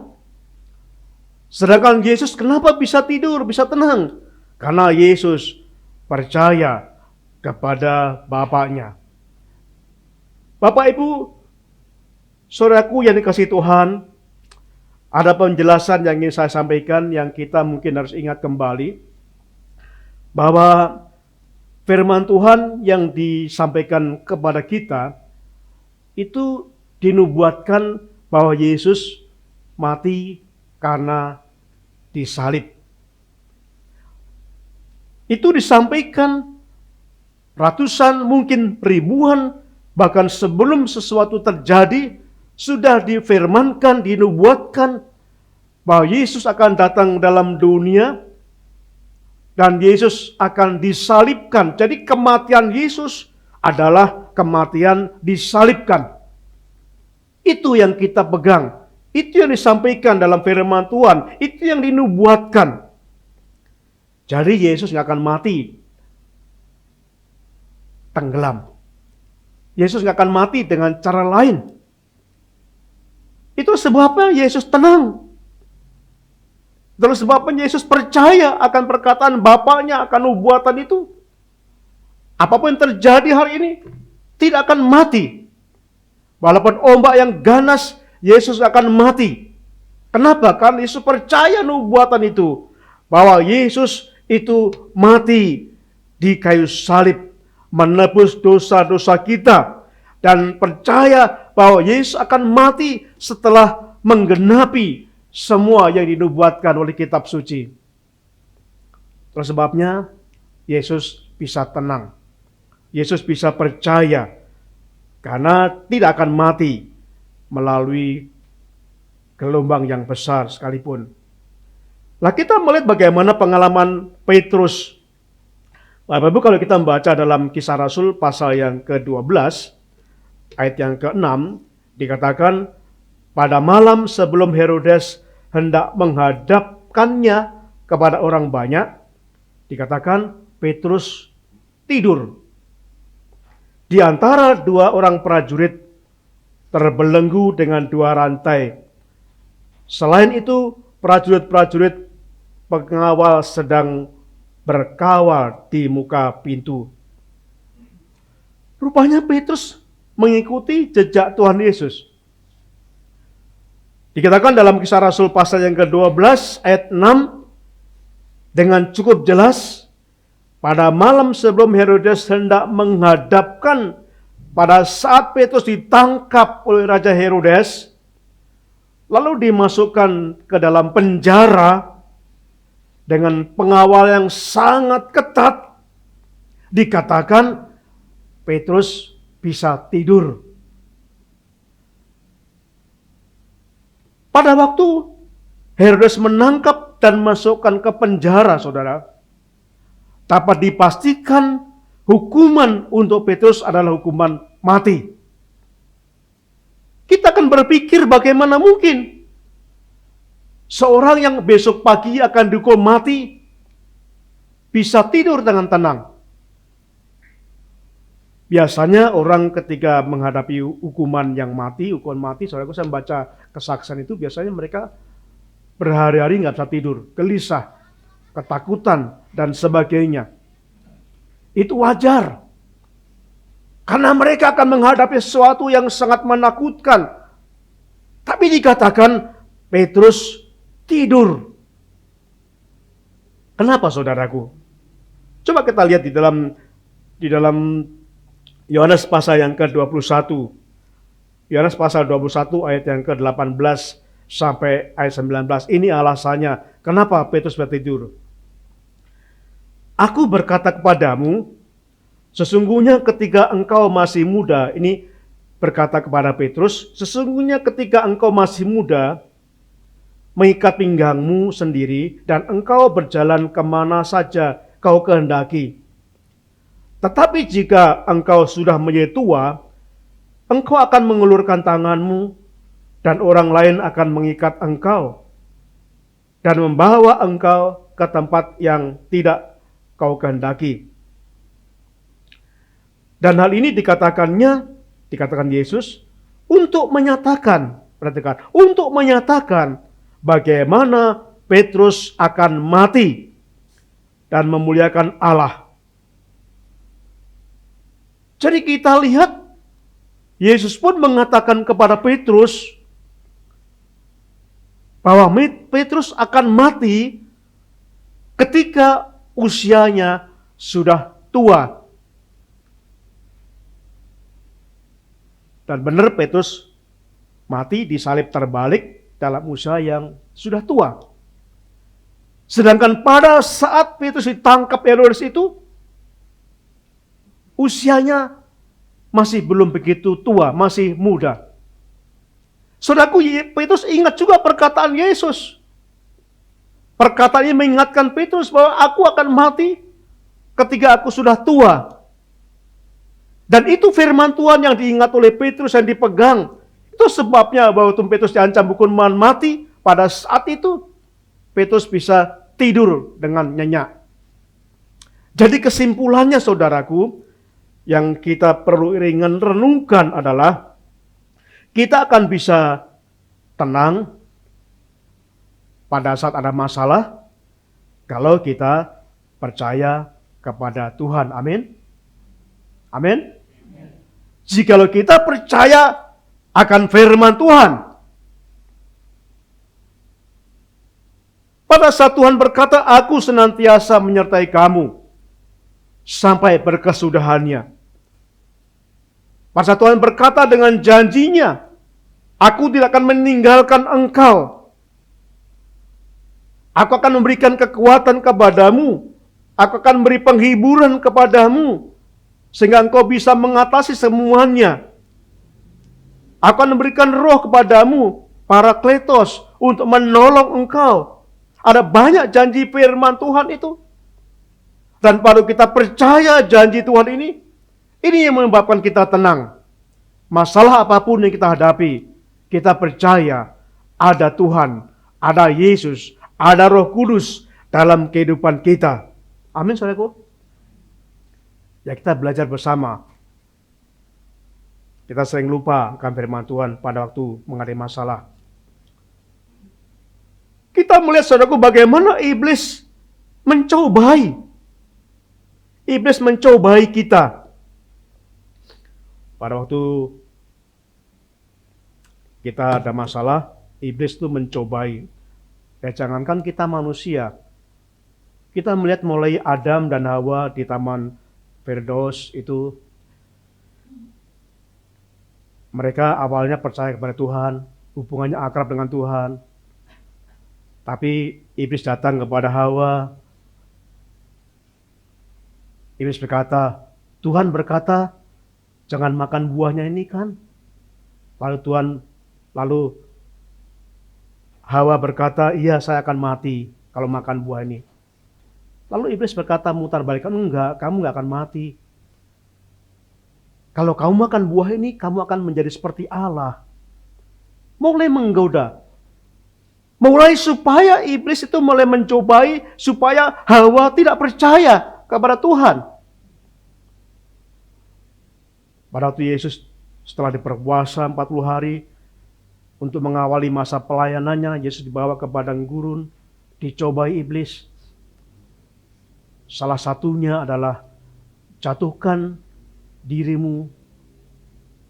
Sedangkan Yesus kenapa bisa tidur, bisa tenang? Karena Yesus percaya kepada Bapaknya. Bapak Ibu, saudaraku yang dikasihi Tuhan, ada penjelasan yang ingin saya sampaikan yang kita mungkin harus ingat kembali. Bahwa firman Tuhan yang disampaikan kepada kita, itu dinubuatkan bahwa Yesus mati karena disalib. Itu disampaikan ratusan, mungkin ribuan, bahkan sebelum sesuatu terjadi, sudah difirmankan, dinubuatkan bahwa Yesus akan datang dalam dunia dan Yesus akan disalibkan. Jadi kematian Yesus adalah kematian disalibkan. Itu yang kita pegang. Itu yang disampaikan dalam firman Tuhan. Itu yang dinubuatkan. Jadi Yesus nggak akan mati tenggelam. Yesus nggak akan mati dengan cara lain. Itu sebabnya Yesus tenang. Terus sebabnya Yesus percaya akan perkataan Bapaknya, akan nubuatan itu. Apapun yang terjadi hari ini, tidak akan mati. Walaupun ombak yang ganas, Yesus akan mati. Kenapa? Karena Yesus percaya nubuatan itu. Bahwa Yesus itu mati di kayu salib. Menebus dosa-dosa kita. Dan percaya bahwa Yesus akan mati setelah menggenapi semua yang dinubuatkan oleh kitab suci. Terus sebabnya Yesus bisa tenang. Yesus bisa percaya. Karena tidak akan mati melalui gelombang yang besar sekalipun. Nah, kita melihat bagaimana pengalaman Petrus. Bapak Ibu, kalau kita membaca dalam Kisah Rasul pasal yang ke-12, ayat yang ke-6, dikatakan, pada malam sebelum Herodes hendak menghadapkannya kepada orang banyak, dikatakan Petrus tidur. Di antara dua orang prajurit terbelenggu dengan dua rantai. Selain itu, prajurit-prajurit pengawal sedang berkawal di muka pintu. Rupanya Petrus mengikuti jejak Tuhan Yesus. Dikatakan dalam Kisah Rasul pasal yang ke-12 ayat 6 dengan cukup jelas, pada malam sebelum Herodes hendak menghadapkan, pada saat Petrus ditangkap oleh Raja Herodes, lalu dimasukkan ke dalam penjara dengan pengawal yang sangat ketat, dikatakan Petrus bisa tidur. Pada waktu Herodes menangkap dan masukkan ke penjara, saudara, dapat dipastikan hukuman untuk Petrus adalah hukuman mati. Kita akan berpikir bagaimana mungkin seorang yang besok pagi akan dihukum mati bisa tidur dengan tenang. Biasanya orang ketika menghadapi hukuman mati, saudara, saya membaca kesaksian itu, biasanya mereka berhari-hari nggak bisa tidur, gelisah, ketakutan, dan sebagainya. Itu wajar. Karena mereka akan menghadapi sesuatu yang sangat menakutkan. Tapi dikatakan Petrus tidur. Kenapa saudaraku? Coba kita lihat di dalam Yohanes pasal yang ke-21. Yohanes pasal 21 ayat yang ke-18 sampai ayat 19. Ini alasannya kenapa Petrus bertidur. Aku berkata kepadamu, sesungguhnya ketika engkau masih muda, ini berkata kepada Petrus, sesungguhnya ketika engkau masih muda, mengikat pinggangmu sendiri, dan engkau berjalan kemana saja kau kehendaki. Tetapi jika engkau sudah menjadi tua, engkau akan mengulurkan tanganmu, dan orang lain akan mengikat engkau, dan membawa engkau ke tempat yang tidak kau kehendaki. Dan hal ini dikatakan Yesus untuk menyatakan, perhatikan, untuk menyatakan bagaimana Petrus akan mati dan memuliakan Allah. Jadi kita lihat Yesus pun mengatakan kepada Petrus bahwa Petrus akan mati ketika usianya sudah tua. Dan benar Petrus mati disalib terbalik dalam usia yang sudah tua. Sedangkan pada saat Petrus ditangkap Herodes itu, usianya masih belum begitu tua, masih muda. Saudaraku, Petrus ingat juga perkataan Yesus. Perkataan ini mengingatkan Petrus bahwa aku akan mati ketika aku sudah tua. Dan itu firman Tuhan yang diingat oleh Petrus yang dipegang. Itu sebabnya bahwa Petrus diancam hukuman mati, pada saat itu Petrus bisa tidur dengan nyenyak. Jadi kesimpulannya saudaraku, yang kita perlu renungkan adalah kita akan bisa tenang pada saat ada masalah kalau kita percaya kepada Tuhan. Amin. Amin. Jikalau kita percaya akan firman Tuhan. Pada saat Tuhan berkata, aku senantiasa menyertai kamu sampai berkesudahannya. Pada saat Tuhan berkata dengan janjinya, aku tidak akan meninggalkan engkau. Aku akan memberikan kekuatan kepadamu. Aku akan memberi penghiburan kepadamu, sehingga engkau bisa mengatasi semuanya. Aku akan memberikan roh kepadamu, Parakletos, untuk menolong engkau. Ada banyak janji firman Tuhan itu. Dan pada kita percaya janji Tuhan ini yang menyebabkan kita tenang. Masalah apapun yang kita hadapi, kita percaya ada Tuhan, ada Yesus, ada Roh Kudus dalam kehidupan kita. Amin, saudaraku. Ya, kita belajar bersama. Kita sering lupa akan firman Tuhan pada waktu menghadapi masalah. Kita melihat, saudaraku, bagaimana iblis mencobai. Iblis mencobai kita. Pada waktu kita ada masalah, iblis itu mencobai. Ya, jangankan kita manusia. Kita melihat mulai Adam dan Hawa di Taman Firdaus itu, mereka awalnya percaya kepada Tuhan, hubungannya akrab dengan Tuhan. Tapi iblis datang kepada Hawa. Iblis berkata, Tuhan berkata, jangan makan buahnya ini kan. Lalu Hawa berkata, iya saya akan mati kalau makan buah ini. Lalu iblis berkata mutar balik, enggak, kamu enggak akan mati. Kalau kamu makan buah ini, kamu akan menjadi seperti Allah. Mulai menggoda. Mulai supaya iblis itu mulai mencobai, supaya Hawa tidak percaya kepada Tuhan. Pada waktu Yesus setelah diperpuasa 40 hari, untuk mengawali masa pelayanannya, Yesus dibawa ke padang gurun, dicobai iblis. Salah satunya adalah jatuhkan dirimu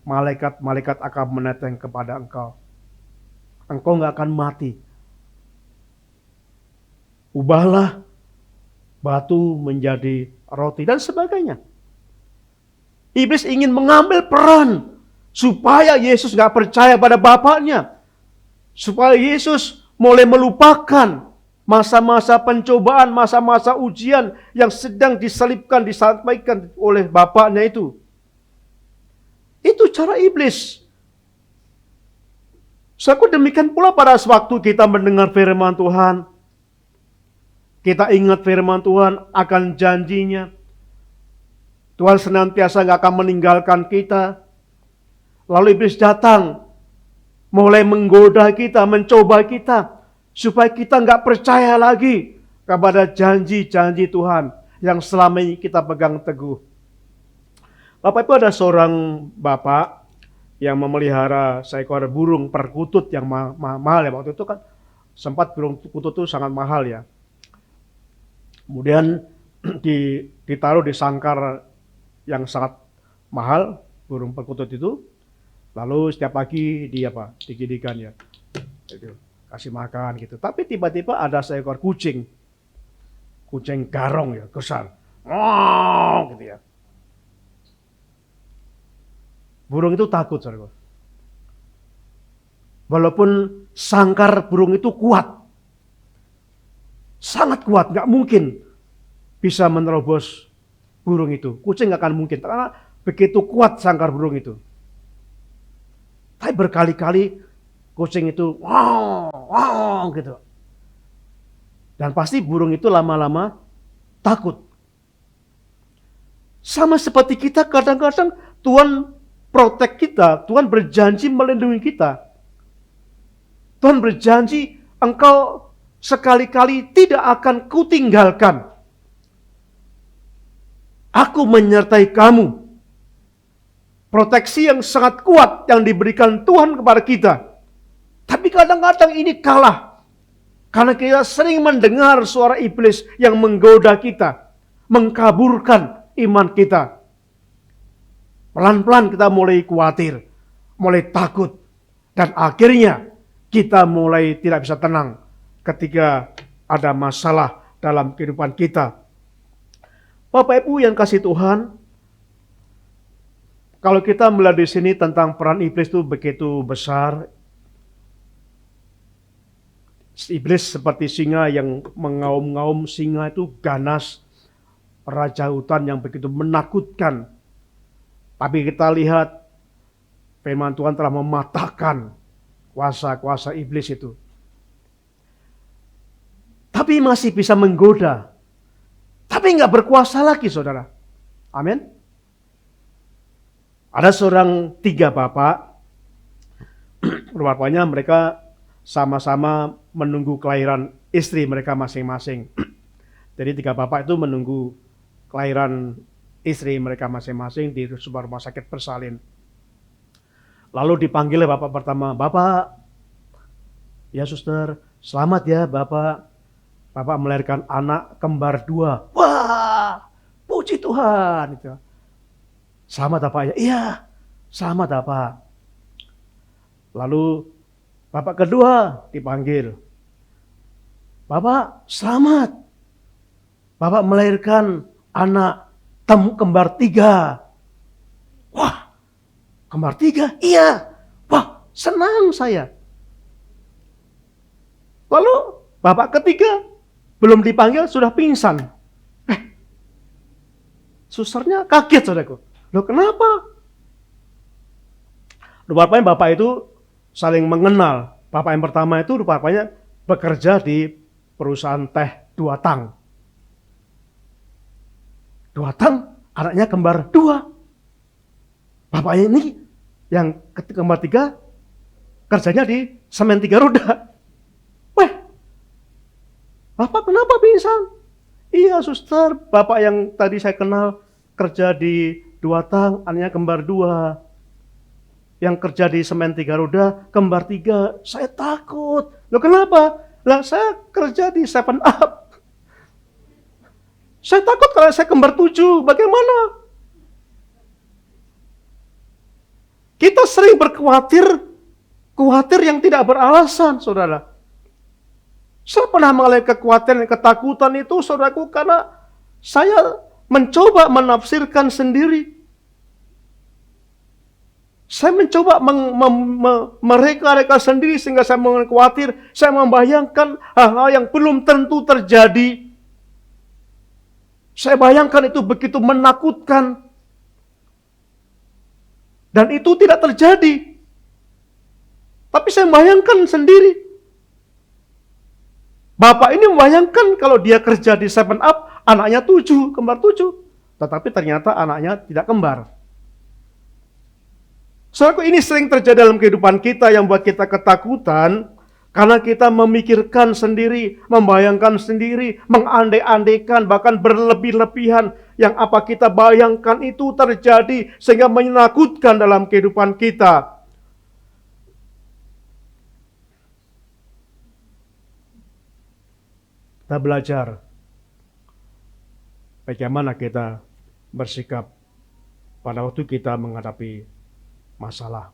malaikat-malaikat akan meneteng kepada engkau. Engkau nggak akan mati. Ubahlah batu menjadi roti dan sebagainya. Iblis ingin mengambil peran supaya Yesus nggak percaya pada Bapaknya, supaya Yesus mulai melupakan masa-masa pencobaan, masa-masa ujian yang sedang disalibkan, disampaikan oleh Bapaknya itu. Itu cara iblis. Saudaraku, demikian pula pada waktu kita mendengar firman Tuhan, kita ingat firman Tuhan akan janjinya. Tuhan senantiasa gak akan meninggalkan kita. Lalu iblis datang, mulai menggoda kita, mencoba kita, supaya kita gak percaya lagi kepada janji-janji Tuhan yang selama ini kita pegang teguh. Bapak Ibu, ada seorang bapak yang memelihara seekor burung perkutut yang mahal ya. Waktu itu kan sempat burung perkutut itu sangat mahal ya. Kemudian ditaruh di sangkar yang sangat mahal burung perkutut itu. Lalu setiap pagi digidikan ya. Itu, kasih makan gitu. Tapi tiba-tiba ada seekor kucing. Kucing garong ya, besar. Oh, gitu ya. Burung itu takut, saudara. Walaupun sangkar burung itu kuat. Sangat kuat, gak mungkin bisa menerobos burung itu. Kucing gak akan mungkin, karena begitu kuat sangkar burung itu. Tapi berkali-kali kucing itu wow gitu. Dan pasti burung itu lama-lama takut. Sama seperti kita, kadang-kadang Tuhan protek kita, Tuhan berjanji melindungi kita. Tuhan berjanji, engkau sekali-kali tidak akan kutinggalkan. Aku menyertai kamu. Proteksi yang sangat kuat yang diberikan Tuhan kepada kita. Tapi kadang-kadang ini kalah. Karena kita sering mendengar suara iblis yang menggoda kita. Mengkaburkan iman kita. Pelan-pelan kita mulai khawatir, mulai takut, dan akhirnya kita mulai tidak bisa tenang ketika ada masalah dalam kehidupan kita. Bapak Ibu yang kasih Tuhan, kalau kita melihat di sini tentang peran iblis itu begitu besar. Iblis seperti singa yang mengaum-ngaum, singa itu ganas, raja hutan yang begitu menakutkan. Tapi kita lihat firman Tuhan telah mematahkan kuasa-kuasa iblis itu. Tapi masih bisa menggoda. Tapi nggak berkuasa lagi, saudara. Amin. Ada seorang 3 bapak. Rupanya mereka sama-sama menunggu kelahiran istri mereka masing-masing. Jadi 3 bapak itu menunggu kelahiran istri mereka masing-masing di sebuah rumah sakit bersalin. Lalu dipanggil bapak pertama, "Bapak, ya suster, selamat ya Bapak. Bapak melahirkan anak kembar 2. Wah, puji Tuhan. Itu. Selamat Bapak ya. Iya, selamat Bapak. Lalu bapak kedua dipanggil, "Bapak, selamat. Bapak melahirkan anak kembar 3. Wah, kembar 3? Iya. Wah, senang saya. Lalu bapak ketiga belum dipanggil sudah pingsan. Susternya kaget, saudaraku. Loh, kenapa? Rupanya bapak itu saling mengenal. Bapak yang pertama itu rupanya bekerja di perusahaan teh 2 Tang. 2 Tang, anaknya kembar 2. Bapaknya ini yang kembar 3 kerjanya di semen 3 roda. Weh, Bapak kenapa pingsan? Iya suster, bapak yang tadi saya kenal kerja di 2 Tang, anaknya kembar 2. Yang kerja di semen 3 roda, kembar 3. Saya takut. Loh kenapa? Lah saya kerja di 7 Up. Saya takut kalau saya kembar 7, bagaimana? Kita sering khawatir yang tidak beralasan, saudara. Saya pernah mengalami kekhawatiran dan ketakutan itu, saudaraku, karena saya mencoba menafsirkan sendiri. Saya mencoba mereka-reka sendiri sehingga saya khawatir, saya membayangkan hal-hal yang belum tentu terjadi. Saya bayangkan itu begitu menakutkan. Dan itu tidak terjadi. Tapi saya membayangkan sendiri. Bapak ini membayangkan kalau dia kerja di 7-Up, anaknya 7, kembar 7. Tetapi ternyata anaknya tidak kembar. Saudaraku, ini sering terjadi dalam kehidupan kita yang buat kita ketakutan karena kita memikirkan sendiri, membayangkan sendiri, mengandai-andaikan, bahkan berlebih-lebihan yang apa kita bayangkan itu terjadi sehingga menakutkan dalam kehidupan kita. Kita belajar bagaimana kita bersikap pada waktu kita menghadapi masalah.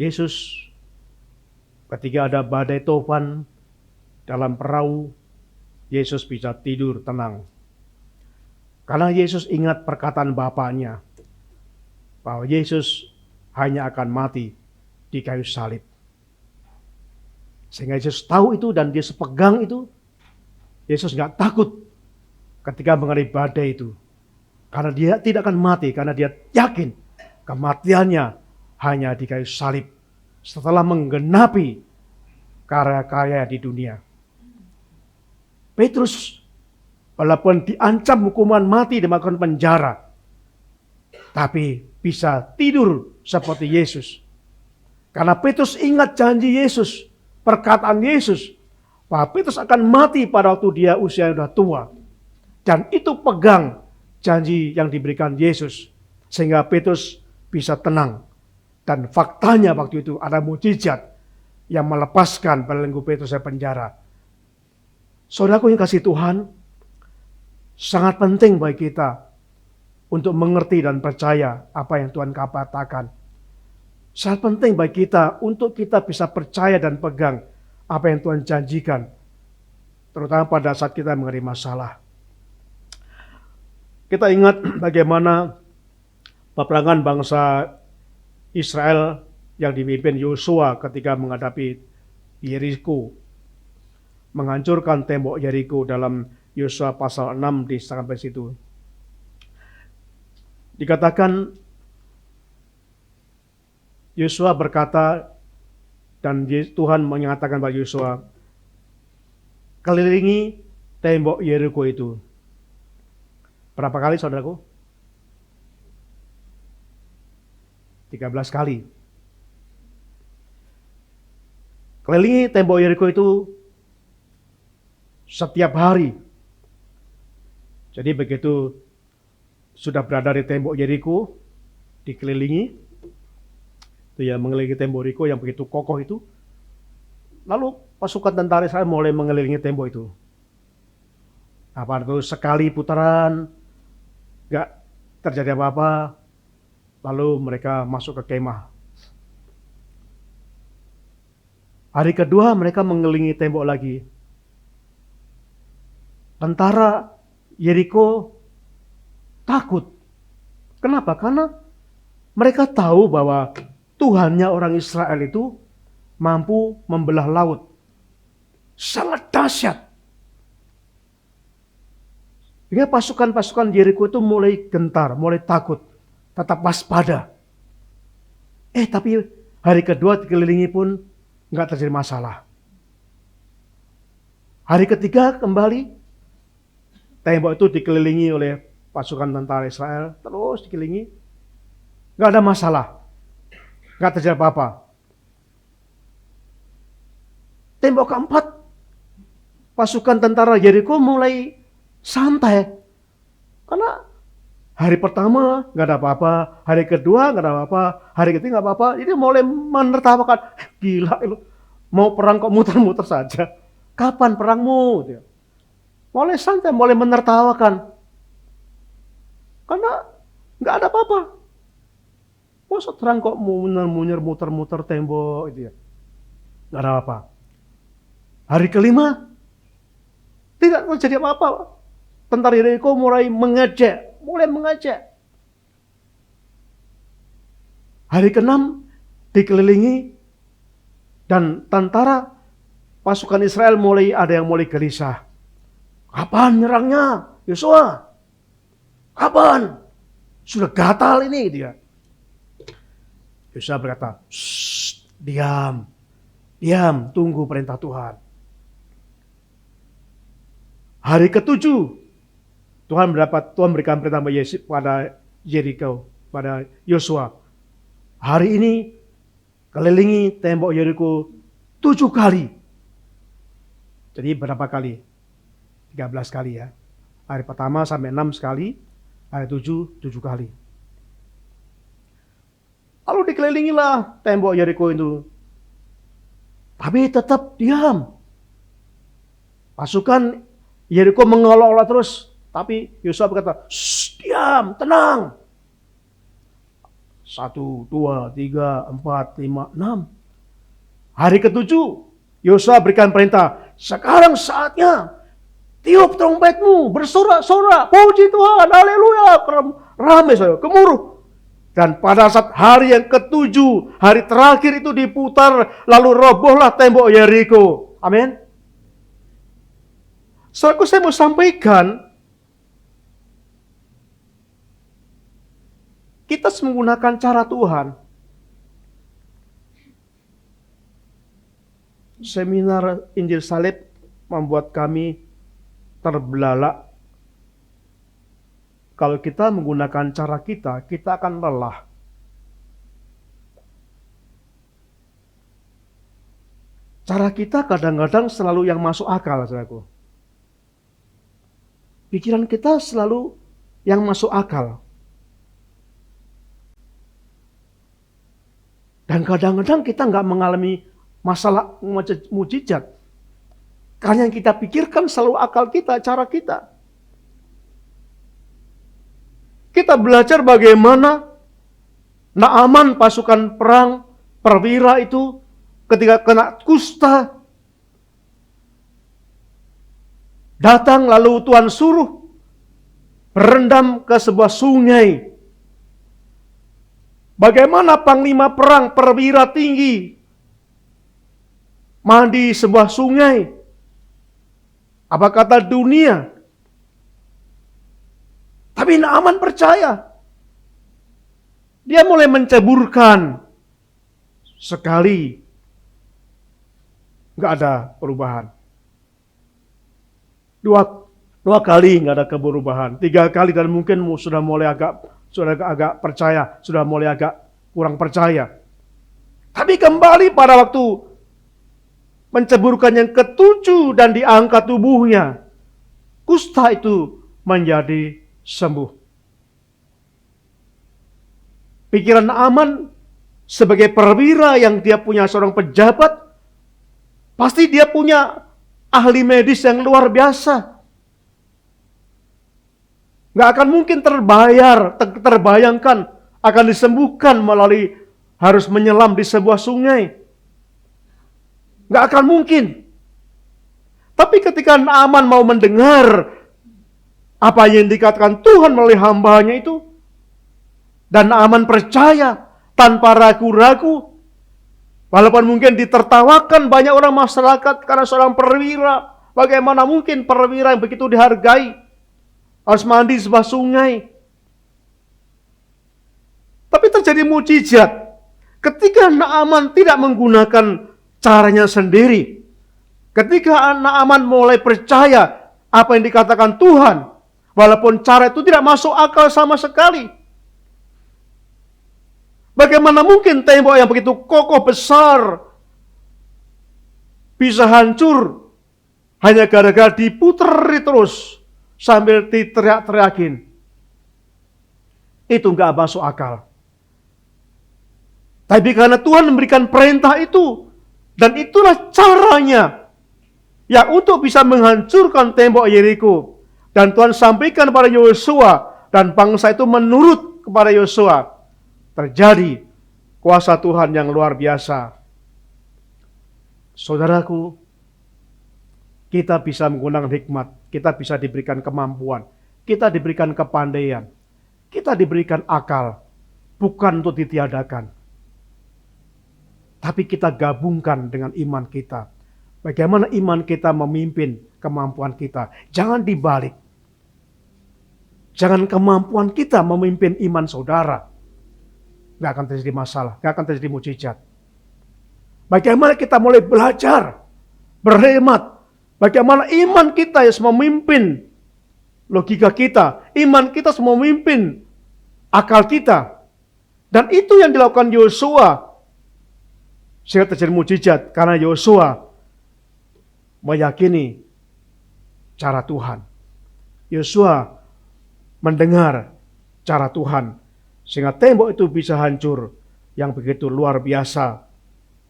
Yesus ketika ada badai topan dalam perahu, Yesus bisa tidur tenang. Karena Yesus ingat perkataan Bapaknya bahwa Yesus hanya akan mati di kayu salib. Sehingga Yesus tahu itu dan dia sepegang itu. Yesus gak takut ketika menghadapi badai itu. Karena dia tidak akan mati, karena dia yakin kematiannya hanya di kayu salib setelah menggenapi karya-karya di dunia. Petrus walaupun diancam hukuman mati dimakan penjara, tapi bisa tidur seperti Yesus. Karena Petrus ingat janji Yesus, perkataan Yesus, bahwa Petrus akan mati pada waktu dia usia sudah tua. Dan itu pegang janji yang diberikan Yesus. Sehingga Petrus bisa tenang. Dan faktanya waktu itu ada mukjizat yang melepaskan belenggu Petrus dari penjara. Saudaraku yang kasih Tuhan, sangat penting bagi kita untuk mengerti dan percaya apa yang Tuhan katakan. Sangat penting bagi kita untuk kita bisa percaya dan pegang apa yang Tuhan janjikan. Terutama pada saat kita mengalami masalah. Kita ingat bagaimana peperangan bangsa Israel yang dipimpin Yosua ketika menghadapi Yeriko. Menghancurkan tembok Yeriko dalam Yosua pasal 6 di sampai situ. Dikatakan Yosua berkata dan Tuhan mengatakan bagi Yosua, kelilingi tembok Yeriko itu. Berapa kali saudaraku? 13 kali. Kelilingi tembok Yeriko itu setiap hari. Jadi begitu sudah berada di tembok Yeriko, dikelilingi, itu ya mengelilingi tembok Yeriko yang begitu kokoh itu. Lalu pasukan tentara Israel mulai mengelilingi tembok itu. Apa itu sekali putaran, gak terjadi apa-apa, lalu mereka masuk ke kemah. Hari kedua mereka mengelilingi tembok lagi. Tentara Yeriko takut. Kenapa? Karena mereka tahu bahwa Tuhannya orang Israel itu mampu membelah laut. Sangat dahsyat. Sehingga pasukan-pasukan Yeriko itu mulai gentar, mulai takut. Tetap waspada. Tapi hari kedua dikelilingi pun nggak terjadi masalah. Hari ketiga kembali, tembok itu dikelilingi oleh pasukan tentara Israel, terus dikelilingi, nggak ada masalah, nggak terjadi apa-apa. Tembok keempat, pasukan tentara Yeriko mulai santai, karena hari pertama nggak ada apa-apa, hari kedua nggak ada apa-apa, hari ketiga nggak apa-apa, jadi mulai menertawakan, gila lu, mau perang kok muter-muter saja, kapan perangmu? Mulai santai, mulai menertawakan. Karena Nggak ada apa-apa. Masa terang kok munyer muter-muter tembok itu ya. Nggak ada apa. Hari kelima, tidak terjadi apa-apa. Tentara Yeriko mulai mengejek. Hari ke-6 dikelilingi dan tentara pasukan Israel ada yang mulai gelisah. Kapan nyerangnya, Yosua? Kapan? Sudah gatal ini dia. Yosua berkata, diam, tunggu perintah Tuhan. Hari ke-7, Tuhan berikan perintah pada Yeriko, pada Yosua. Hari ini kelilingi tembok Yeriko 7 kali. Jadi berapa kali? 13 kali ya. Hari pertama sampai 6 sekali, hari 7 kali. Lalu dikelilingilah tembok Yeriko itu. Tapi tetap diam. Pasukan Yeriko mengolok-olok terus. Tapi Yosua berkata, diam, tenang. 1, 2, 3, 4, 5, 6. Hari ke-7, Yosua berikan perintah, sekarang saatnya tiup trompetmu, bersorak-sorak, puji Tuhan, haleluya, ramai saya, gemuruh. Dan pada saat hari yang ke-7, hari terakhir itu diputar, lalu robohlah tembok Yeriko. Amin. Saudaraku, saya mau sampaikan, kita menggunakan cara Tuhan. Seminar Injil Salib membuat kami terbelalak. Kalau kita menggunakan cara kita akan lelah. Cara kita kadang-kadang selalu yang masuk akal, saudaraku. Pikiran kita selalu yang masuk akal. Dan kadang-kadang kita nggak mengalami masalah mujizat. Karena yang kita pikirkan selalu akal kita, cara kita. Kita belajar bagaimana Naaman pasukan perang perwira itu ketika kena kusta datang lalu Tuhan suruh berendam ke sebuah sungai. Bagaimana panglima perang perwira tinggi mandi sebuah sungai? Apa kata dunia? Tapi Naaman percaya. Dia mulai menceburkan. Sekali nggak ada perubahan. Dua kali nggak ada perubahan. 3 kali dan mungkin sudah agak percaya, sudah mulai agak kurang percaya. Tapi kembali pada waktu menceburkan yang ke-7 dan diangkat tubuhnya, kusta itu menjadi sembuh. Pikiran Naaman sebagai perwira yang dia punya seorang pejabat, pasti dia punya ahli medis yang luar biasa. Gak akan mungkin terbayangkan akan disembuhkan melalui harus menyelam di sebuah sungai. Gak akan mungkin. Tapi ketika Naaman mau mendengar apa yang dikatakan Tuhan melalui hambanya itu, dan Naaman percaya tanpa ragu-ragu, walaupun mungkin ditertawakan banyak orang masyarakat karena seorang perwira. Bagaimana mungkin perwira yang begitu dihargai harus mandi di sebuah sungai? Tapi terjadi mujizat ketika Naaman tidak menggunakan caranya sendiri. Ketika Naaman mulai percaya apa yang dikatakan Tuhan, walaupun cara itu tidak masuk akal sama sekali. Bagaimana mungkin tembok yang begitu kokoh besar bisa hancur hanya gara-gara diputer terus sambil diteriak-teriakin? Itu nggak masuk akal. Tapi karena Tuhan memberikan perintah itu, dan itulah caranya yang untuk bisa menghancurkan tembok Yeriko. Dan Tuhan sampaikan pada Yosua, dan bangsa itu menurut kepada Yosua, terjadi kuasa Tuhan yang luar biasa. Saudaraku, kita bisa menggunakan hikmat, kita bisa diberikan kemampuan, kita diberikan kepandaian, kita diberikan akal, bukan untuk ditiadakan. Tapi kita gabungkan dengan iman kita. Bagaimana iman kita memimpin kemampuan kita. Jangan dibalik. Jangan kemampuan kita memimpin iman saudara. Gak akan terjadi masalah, gak akan terjadi mujizat. Bagaimana kita mulai belajar, berhemat. Bagaimana iman kita yang memimpin logika kita. Iman kita memimpin akal kita. Dan itu yang dilakukan Yosua. Sehingga terjadi mujizat karena Yosua meyakini cara Tuhan. Yosua mendengar cara Tuhan. Sehingga tembok itu bisa hancur yang begitu luar biasa.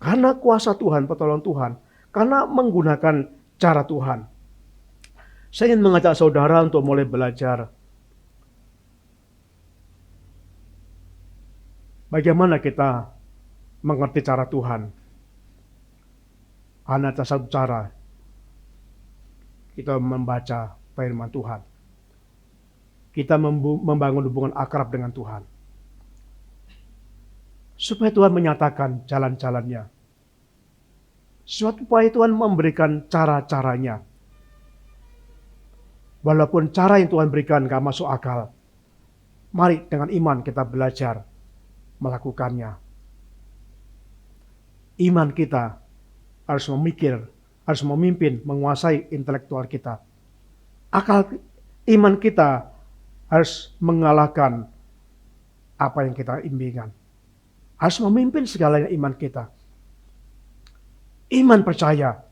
Karena kuasa Tuhan, pertolongan Tuhan. Karena menggunakan cara Tuhan. Saya ingin mengajak saudara untuk mulai belajar. Bagaimana kita mengerti cara Tuhan? Hanya ada satu cara. Kita membaca firman Tuhan. Kita membangun hubungan akrab dengan Tuhan. Supaya Tuhan menyatakan jalan-jalannya. Supaya Tuhan memberikan cara-caranya. Walaupun cara yang Tuhan berikan gak masuk akal. Mari dengan iman kita belajar melakukannya. Iman kita harus memikir, harus memimpin, menguasai intelektual kita. Iman kita harus mengalahkan apa yang kita impikan. Harus memimpin segalanya iman kita. Iman percaya,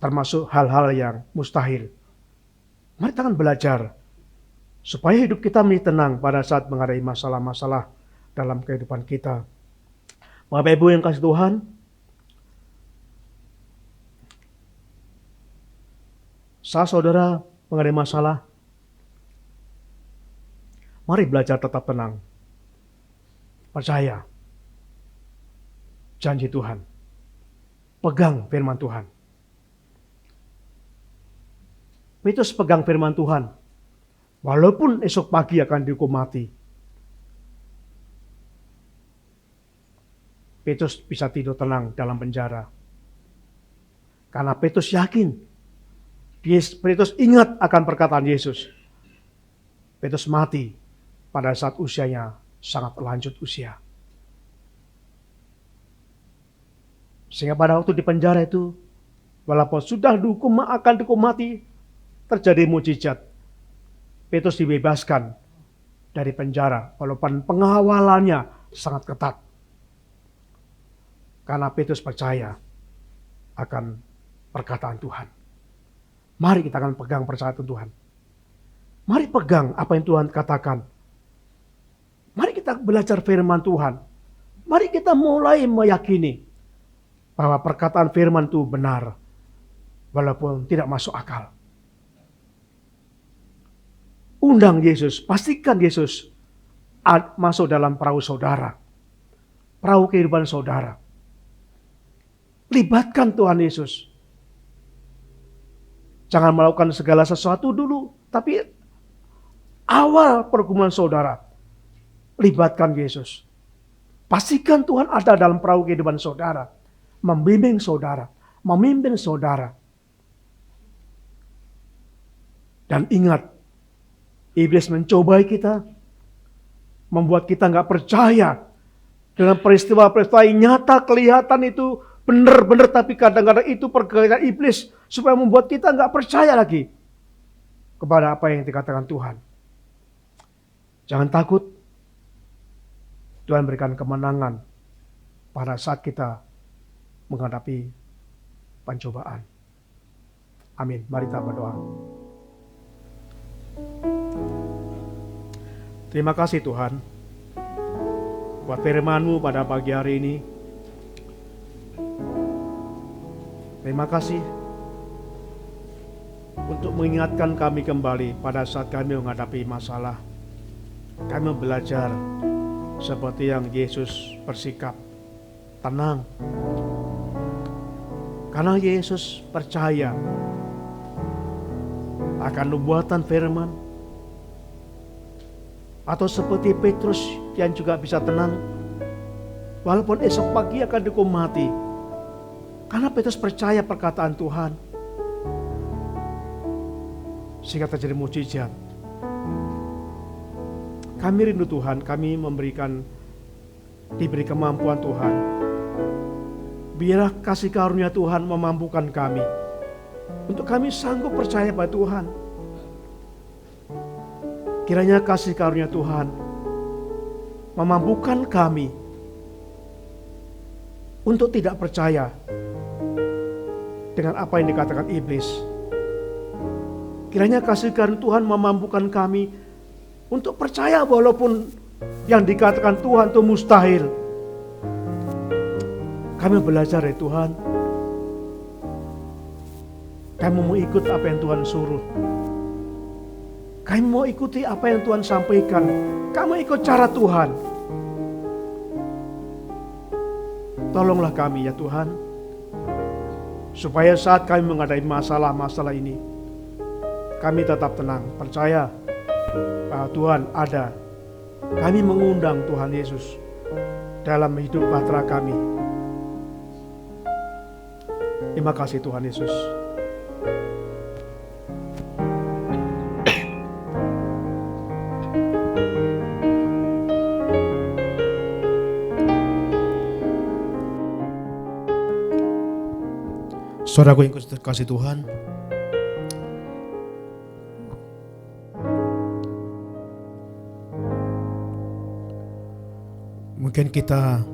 termasuk hal-hal yang mustahil. Mari kita akan belajar, supaya hidup kita menjadi tenang pada saat menghadapi masalah-masalah dalam kehidupan kita. Bapak Ibu yang kasih Tuhan, saat saudara menghadapi masalah, mari belajar tetap tenang. Percaya janji Tuhan. Pegang firman Tuhan. Petrus pegang firman Tuhan. Walaupun esok pagi akan dihukum mati. Petrus bisa tidur tenang dalam penjara. Karena Petrus yakin. Petrus ingat akan perkataan Yesus. Petrus mati pada saat usianya sangat lanjut usia. Sehingga pada waktu di penjara itu, walaupun sudah akan dihukum mati, terjadi mujizat. Petrus dibebaskan dari penjara, walaupun pengawalannya sangat ketat. Karena Petrus percaya akan perkataan Tuhan. Mari kita akan pegang perkataan Tuhan. Mari pegang apa yang Tuhan katakan. Mari kita belajar firman Tuhan. Mari kita mulai meyakini bahwa perkataan firman itu benar, walaupun tidak masuk akal. Undang Yesus, pastikan Yesus masuk dalam perahu saudara, perahu kehidupan saudara. Libatkan Tuhan Yesus. Jangan melakukan segala sesuatu dulu, tapi awal pergumulan saudara, libatkan Yesus. Pastikan Tuhan ada dalam perahu kehidupan saudara. Membimbing saudara, memimpin saudara. Dan ingat, iblis mencobai kita, membuat kita nggak percaya dengan peristiwa-peristiwa yang nyata kelihatan itu benar-benar, tapi kadang-kadang itu pergerakan iblis supaya membuat kita nggak percaya lagi kepada apa yang dikatakan Tuhan. Jangan takut, Tuhan berikan kemenangan pada saat kita menghadapi pencobaan. Amin. Mari kita berdoa. Terima kasih Tuhan buat firman-Mu pada pagi hari ini. Terima kasih untuk mengingatkan kami kembali pada saat kami menghadapi masalah. Kami belajar seperti yang Yesus bersikap tenang. Karena Yesus percaya akan nubuatan firman. Atau seperti Petrus yang juga bisa tenang walaupun esok pagi akan dihukum mati. Karena Petrus percaya perkataan Tuhan, sehingga terjadi mukjizat. Kami rindu Tuhan, kami diberi kemampuan Tuhan. Biarlah kasih karunia Tuhan memampukan kami untuk kami sanggup percaya pada Tuhan. Kiranya kasih karunia Tuhan memampukan kami untuk tidak percaya dengan apa yang dikatakan iblis. Kiranya kasih karunia Tuhan memampukan kami untuk percaya walaupun yang dikatakan Tuhan itu mustahil. Kami belajar ya Tuhan. Kami mau ikut apa yang Tuhan suruh. Kami mau ikuti apa yang Tuhan sampaikan. Kami ikut cara Tuhan. Tolonglah kami ya Tuhan. Supaya saat kami menghadapi masalah-masalah ini, kami tetap tenang, percaya bahwa Tuhan ada. Kami mengundang Tuhan Yesus dalam hidup bahtera kami. Terima kasih Tuhan Yesus. Saudaraku yang kasih Tuhan, mungkin kita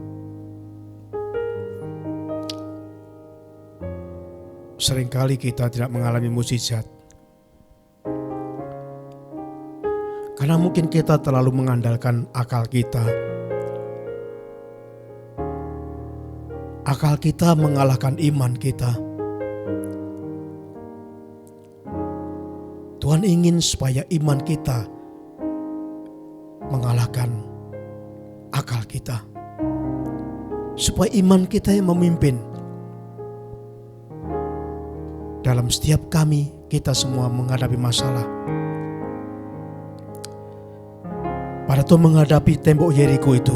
seringkali kita tidak mengalami mukjizat karena mungkin kita terlalu mengandalkan akal kita. Akal kita mengalahkan iman kita. Tuhan ingin supaya iman kita mengalahkan akal kita. Supaya iman kita yang memimpin. Dalam setiap kita semua menghadapi masalah. Pada Tuhan menghadapi tembok Yeriko itu,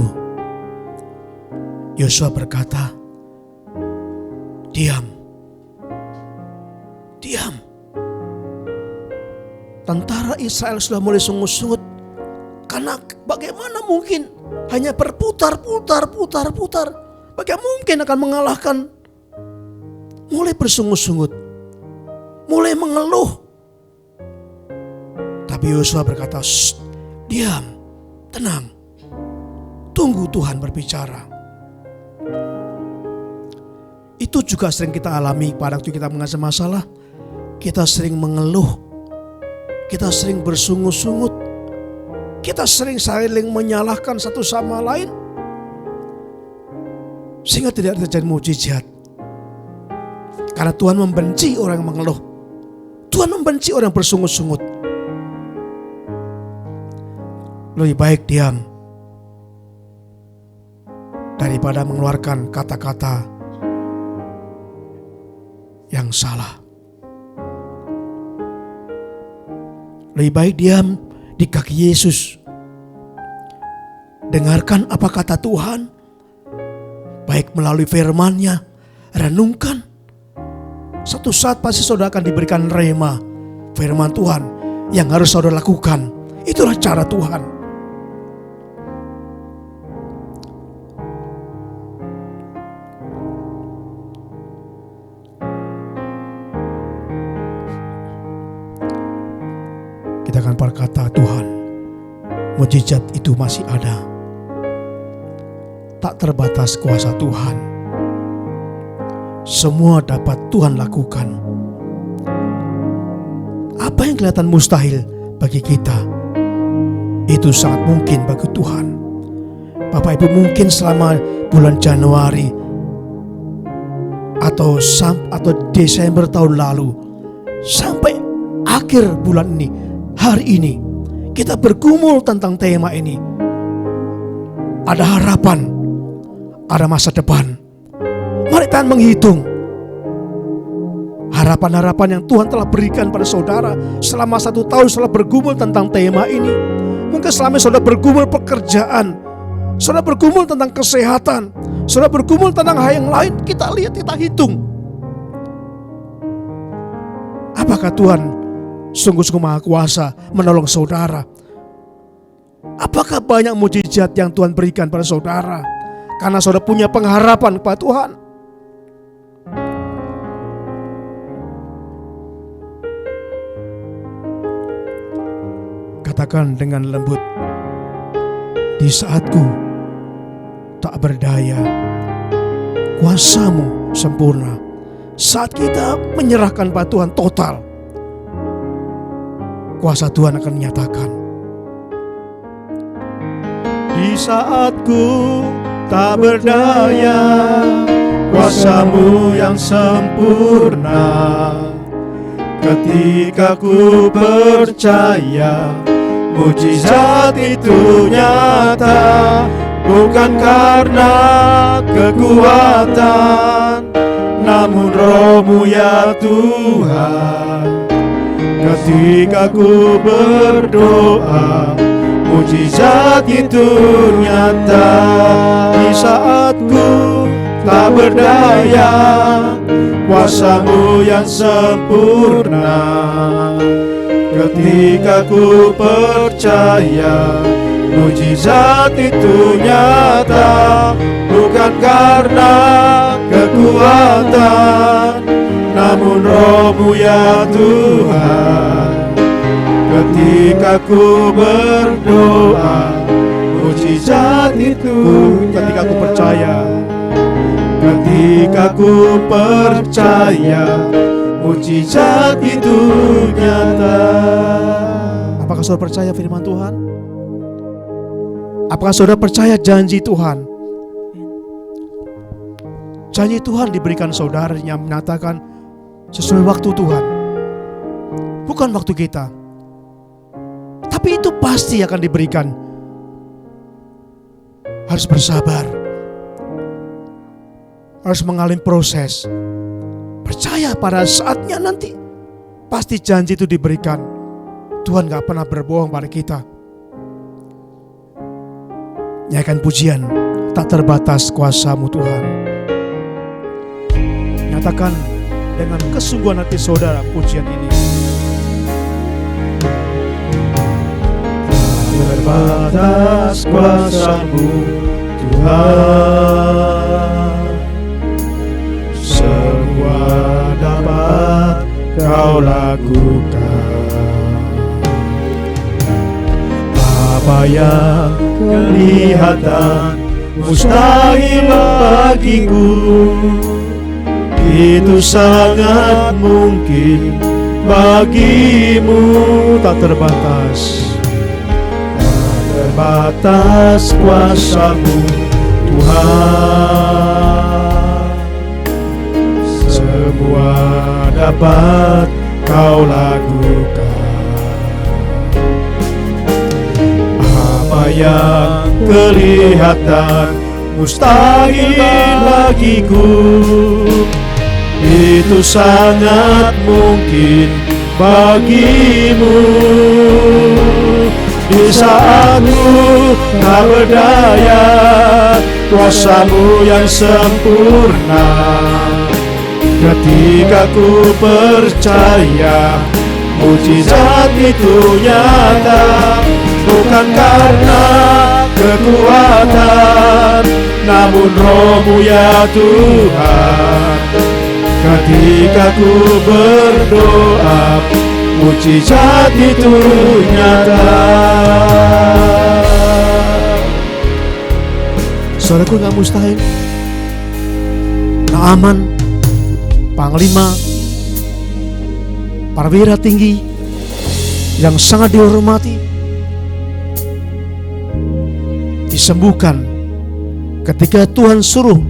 Yosua berkata, diam. Tentara Israel sudah mulai sungut-sungut. Karena bagaimana mungkin hanya berputar. Bagaimana mungkin akan mengalahkan. Mulai bersungut-sungut. Mulai mengeluh. Tapi Yosua berkata, diam, tenang. Tunggu Tuhan berbicara. Itu juga sering kita alami pada waktu kita menghadapi masalah. Kita sering mengeluh. Kita sering bersungut-sungut. Kita sering saling menyalahkan satu sama lain. Sehingga tidak terjadi mukjizat. Karena Tuhan membenci orang yang mengeluh. Tuhan membenci orang yang bersungut-sungut. Lebih baik diam daripada mengeluarkan kata-kata yang salah. Lebih baik diam di kaki Yesus. Dengarkan apa kata Tuhan. Baik melalui firman-Nya. Renungkan. Satu saat pasti saudara akan diberikan rema. Firman Tuhan yang harus saudara lakukan. Itulah cara Tuhan. Kita akan berkata, Tuhan, mukjizat itu masih ada. Tak terbatas kuasa Tuhan. Semua dapat Tuhan lakukan. Apa yang kelihatan mustahil bagi kita, itu sangat mungkin bagi Tuhan. Bapak Ibu, mungkin selama bulan Januari atau Desember tahun lalu sampai akhir bulan ini, hari ini, kita bergumul tentang tema ini, ada harapan, ada masa depan. Mari kita menghitung harapan-harapan yang Tuhan telah berikan pada saudara selama 1 tahun setelah bergumul tentang tema ini. Mungkin selama saudara bergumul pekerjaan, saudara bergumul tentang kesehatan, saudara bergumul tentang hal yang lain. Kita lihat, kita hitung, apakah Tuhan sungguh-sungguh Maha Kuasa menolong saudara? Apakah banyak mujizat yang Tuhan berikan pada saudara karena saudara punya pengharapan kepada Tuhan? Katakan dengan lembut, di saatku tak berdaya, kuasa-Mu sempurna. Saat kita menyerahkan pada Tuhan total, kuasa Tuhan akan menyatakan. Di saatku tak berdaya, kuasa-Mu yang sempurna. Ketika ku percaya, mujizat itu nyata, bukan karena kekuatan, namun Roh-Mu ya Tuhan. Ketika ku berdoa, mujizat itu nyata. Di saatku tak berdaya, kuasa-Mu yang sempurna. Ketika ku percaya, mujizat itu nyata, bukan karena kekuatan, namun Roh-Mu ya Tuhan. Ketika ku berdoa, mujizat itu Ketika ku percaya, ketika ku percaya, mujizat itu nyata. apakah saudara percaya firman Tuhan? Apakah saudara percaya janji Tuhan? Janji Tuhan diberikan saudara yang menyatakan sesuai waktu Tuhan, bukan waktu kita. Tapi itu pasti akan diberikan. Harus bersabar, harus mengalami proses. Percaya pada saatnya nanti pasti janji itu diberikan. Tuhan gak pernah berbohong pada kita. Nyanyikan pujian, tak terbatas kuasa-Mu Tuhan. Nyatakan dengan kesungguhan hati saudara pujian ini. Terbatas kuasa-Mu Tuhan, semua dapat Kau lakukan. Apa yang kelihatan mustahil bagiku, itu sangat mungkin bagimu. Tak terbatas, terbatas kuasa-Mu Tuhan, semua dapat Kau lakukan. Apa yang kelihatan mustahil bagiku, itu sangat mungkin bagimu. Di saatku tak berdaya, kuasa-Mu yang sempurna. Ketika ku percaya, mujizat itu nyata, bukan karena kekuatan, namun Roh-Mu ya Tuhan. Ketika ku berdoa, mujizat itu nyata. saudaraku, gak mustahil. Naaman, panglima, perwira tinggi yang sangat dihormati, disembuhkan ketika Tuhan suruh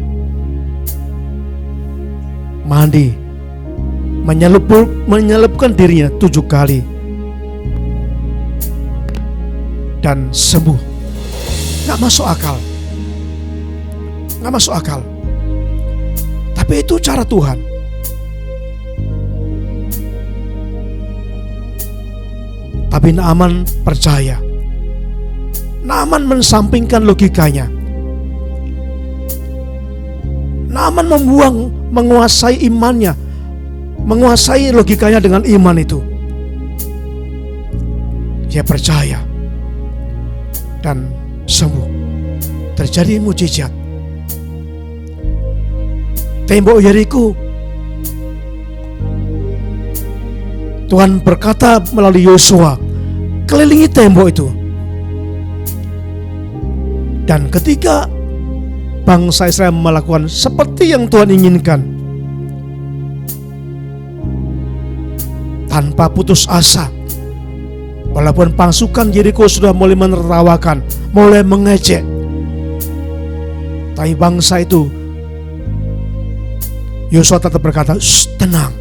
mandi, menyelupkan dirinya 7 kali. dan sembuh. Gak masuk akal. Gak masuk akal. Tapi itu cara Tuhan. Tapi Naaman percaya. Naaman mensampingkan logikanya. Naaman menguasai imannya, menguasai logikanya dengan iman itu. Dia percaya dan sembuh. Terjadi mujizat. Tembok Yeriko, Tuhan berkata melalui Yosua, kelilingi tembok itu. Dan ketika bangsa Israel melakukan seperti yang Tuhan inginkan, tanpa putus asa, walaupun pasukan Yeriko sudah mulai menertawakan, mulai mengejek, tapi bangsa itu, Yosua tetap berkata, tenang,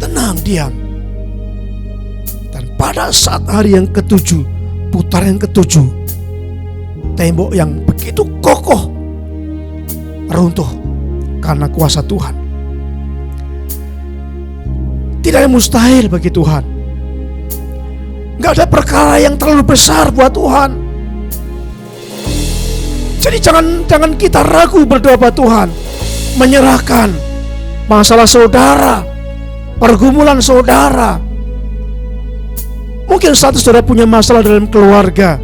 tenang, diam. Dan pada saat hari yang ketujuh, putaran yang ketujuh, tembok yang begitu kokoh runtuh karena kuasa Tuhan. Tidak ada mustahil bagi Tuhan. Gak ada perkara yang terlalu besar buat Tuhan. Jadi jangan kita ragu berdoa pada Tuhan, menyerahkan masalah saudara, pergumulan saudara. Mungkin saat saudara punya masalah dalam keluarga,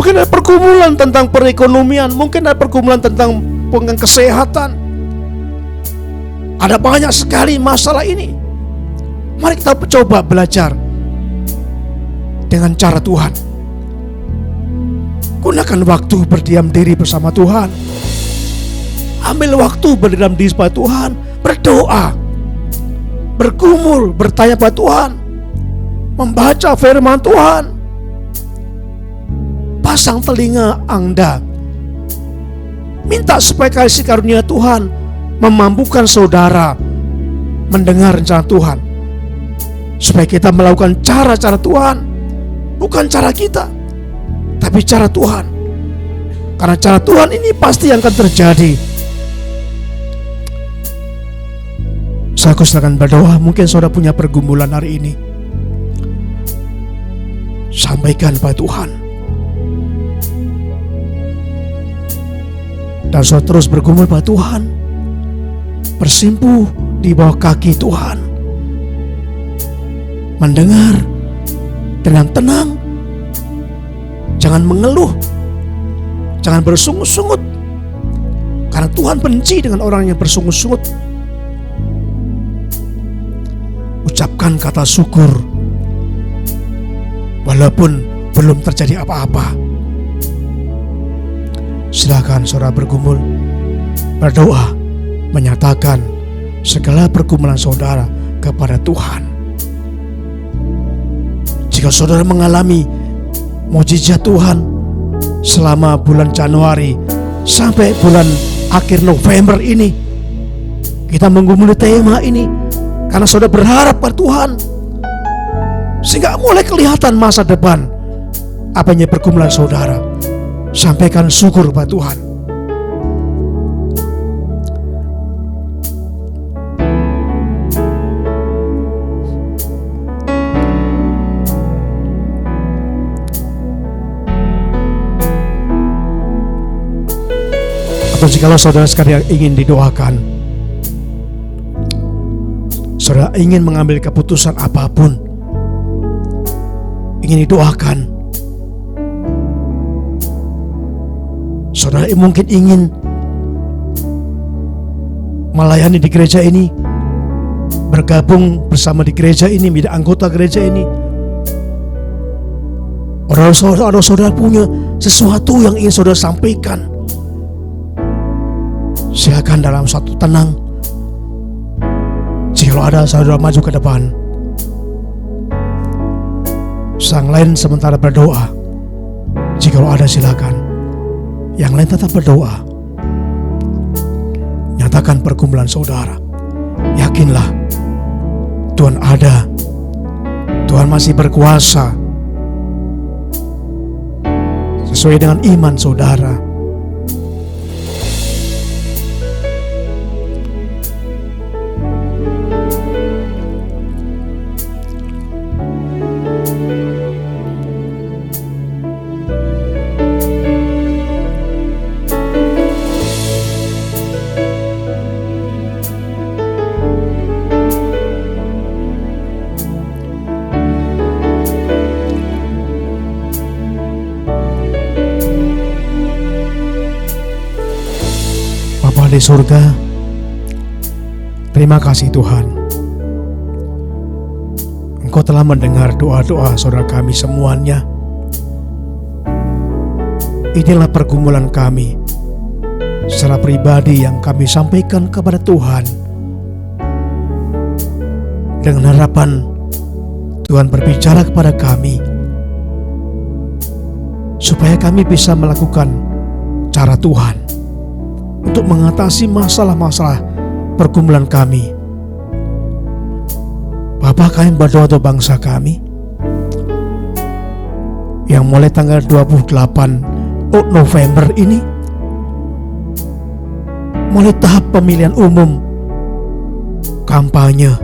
mungkin ada pergumulan tentang perekonomian, mungkin ada pergumulan tentang kesehatan. Ada banyak sekali masalah ini. Mari kita coba belajar dengan cara Tuhan. Gunakan waktu berdiam diri bersama Tuhan. Ambil waktu berdiam diri pada Tuhan, berdoa, bergumul, bertanya pada Tuhan, membaca firman Tuhan. Pasang telinga Anda, minta supaya kasih karunia Tuhan memampukan saudara mendengar rencana Tuhan, supaya kita melakukan cara-cara Tuhan, bukan cara kita, tapi cara Tuhan. Karena cara Tuhan ini pasti yang akan terjadi. Saya silakan berdoa. Mungkin saudara punya pergumulan hari ini, sampaikan pada Tuhan. Dan saudara terus bergumul pada Tuhan, bersimpuh di bawah kaki Tuhan, mendengar dengan tenang. Jangan mengeluh, jangan bersungut-sungut, karena Tuhan benci dengan orang yang bersungut-sungut. Ucapkan kata syukur walaupun belum terjadi apa-apa. Silakan saudara bergumul, berdoa, menyatakan segala pergumulan saudara kepada Tuhan. Jika saudara mengalami mujizat Tuhan selama bulan Januari sampai bulan akhir November ini, kita menggumuli tema ini karena saudara berharap pada Tuhan, sehingga mulai kelihatan masa depan apa yang pergumulan saudara. Sampaikan syukur pada Tuhan. Atau jikalau saudara sekalian ingin didoakan, saudara ingin mengambil keputusan apapun, ingin didoakan, saudara mungkin ingin melayani di gereja ini, bergabung bersama di gereja ini, menjadi anggota gereja ini. Saudara punya sesuatu yang ingin saudara sampaikan, silakan dalam satu tenang. Jika ada, saudara maju ke depan. Sang lain sementara berdoa. Jika ada, silakan. Yang lain tetap berdoa. Nyatakan pergumulan saudara. Yakinlah Tuhan ada Tuhan masih berkuasa sesuai dengan iman saudara. Bapa di surga, terima kasih Tuhan. Engkau telah mendengar doa-doa saudara kami semuanya. Inilah pergumulan kami secara pribadi yang kami sampaikan kepada Tuhan, dengan harapan Tuhan berbicara kepada kami supaya kami bisa melakukan cara Tuhan untuk mengatasi masalah-masalah pergumulan kami. Bapa, kami berdoa untuk bangsa kami yang mulai tanggal 28 November ini, mulai tahap pemilihan umum kampanye.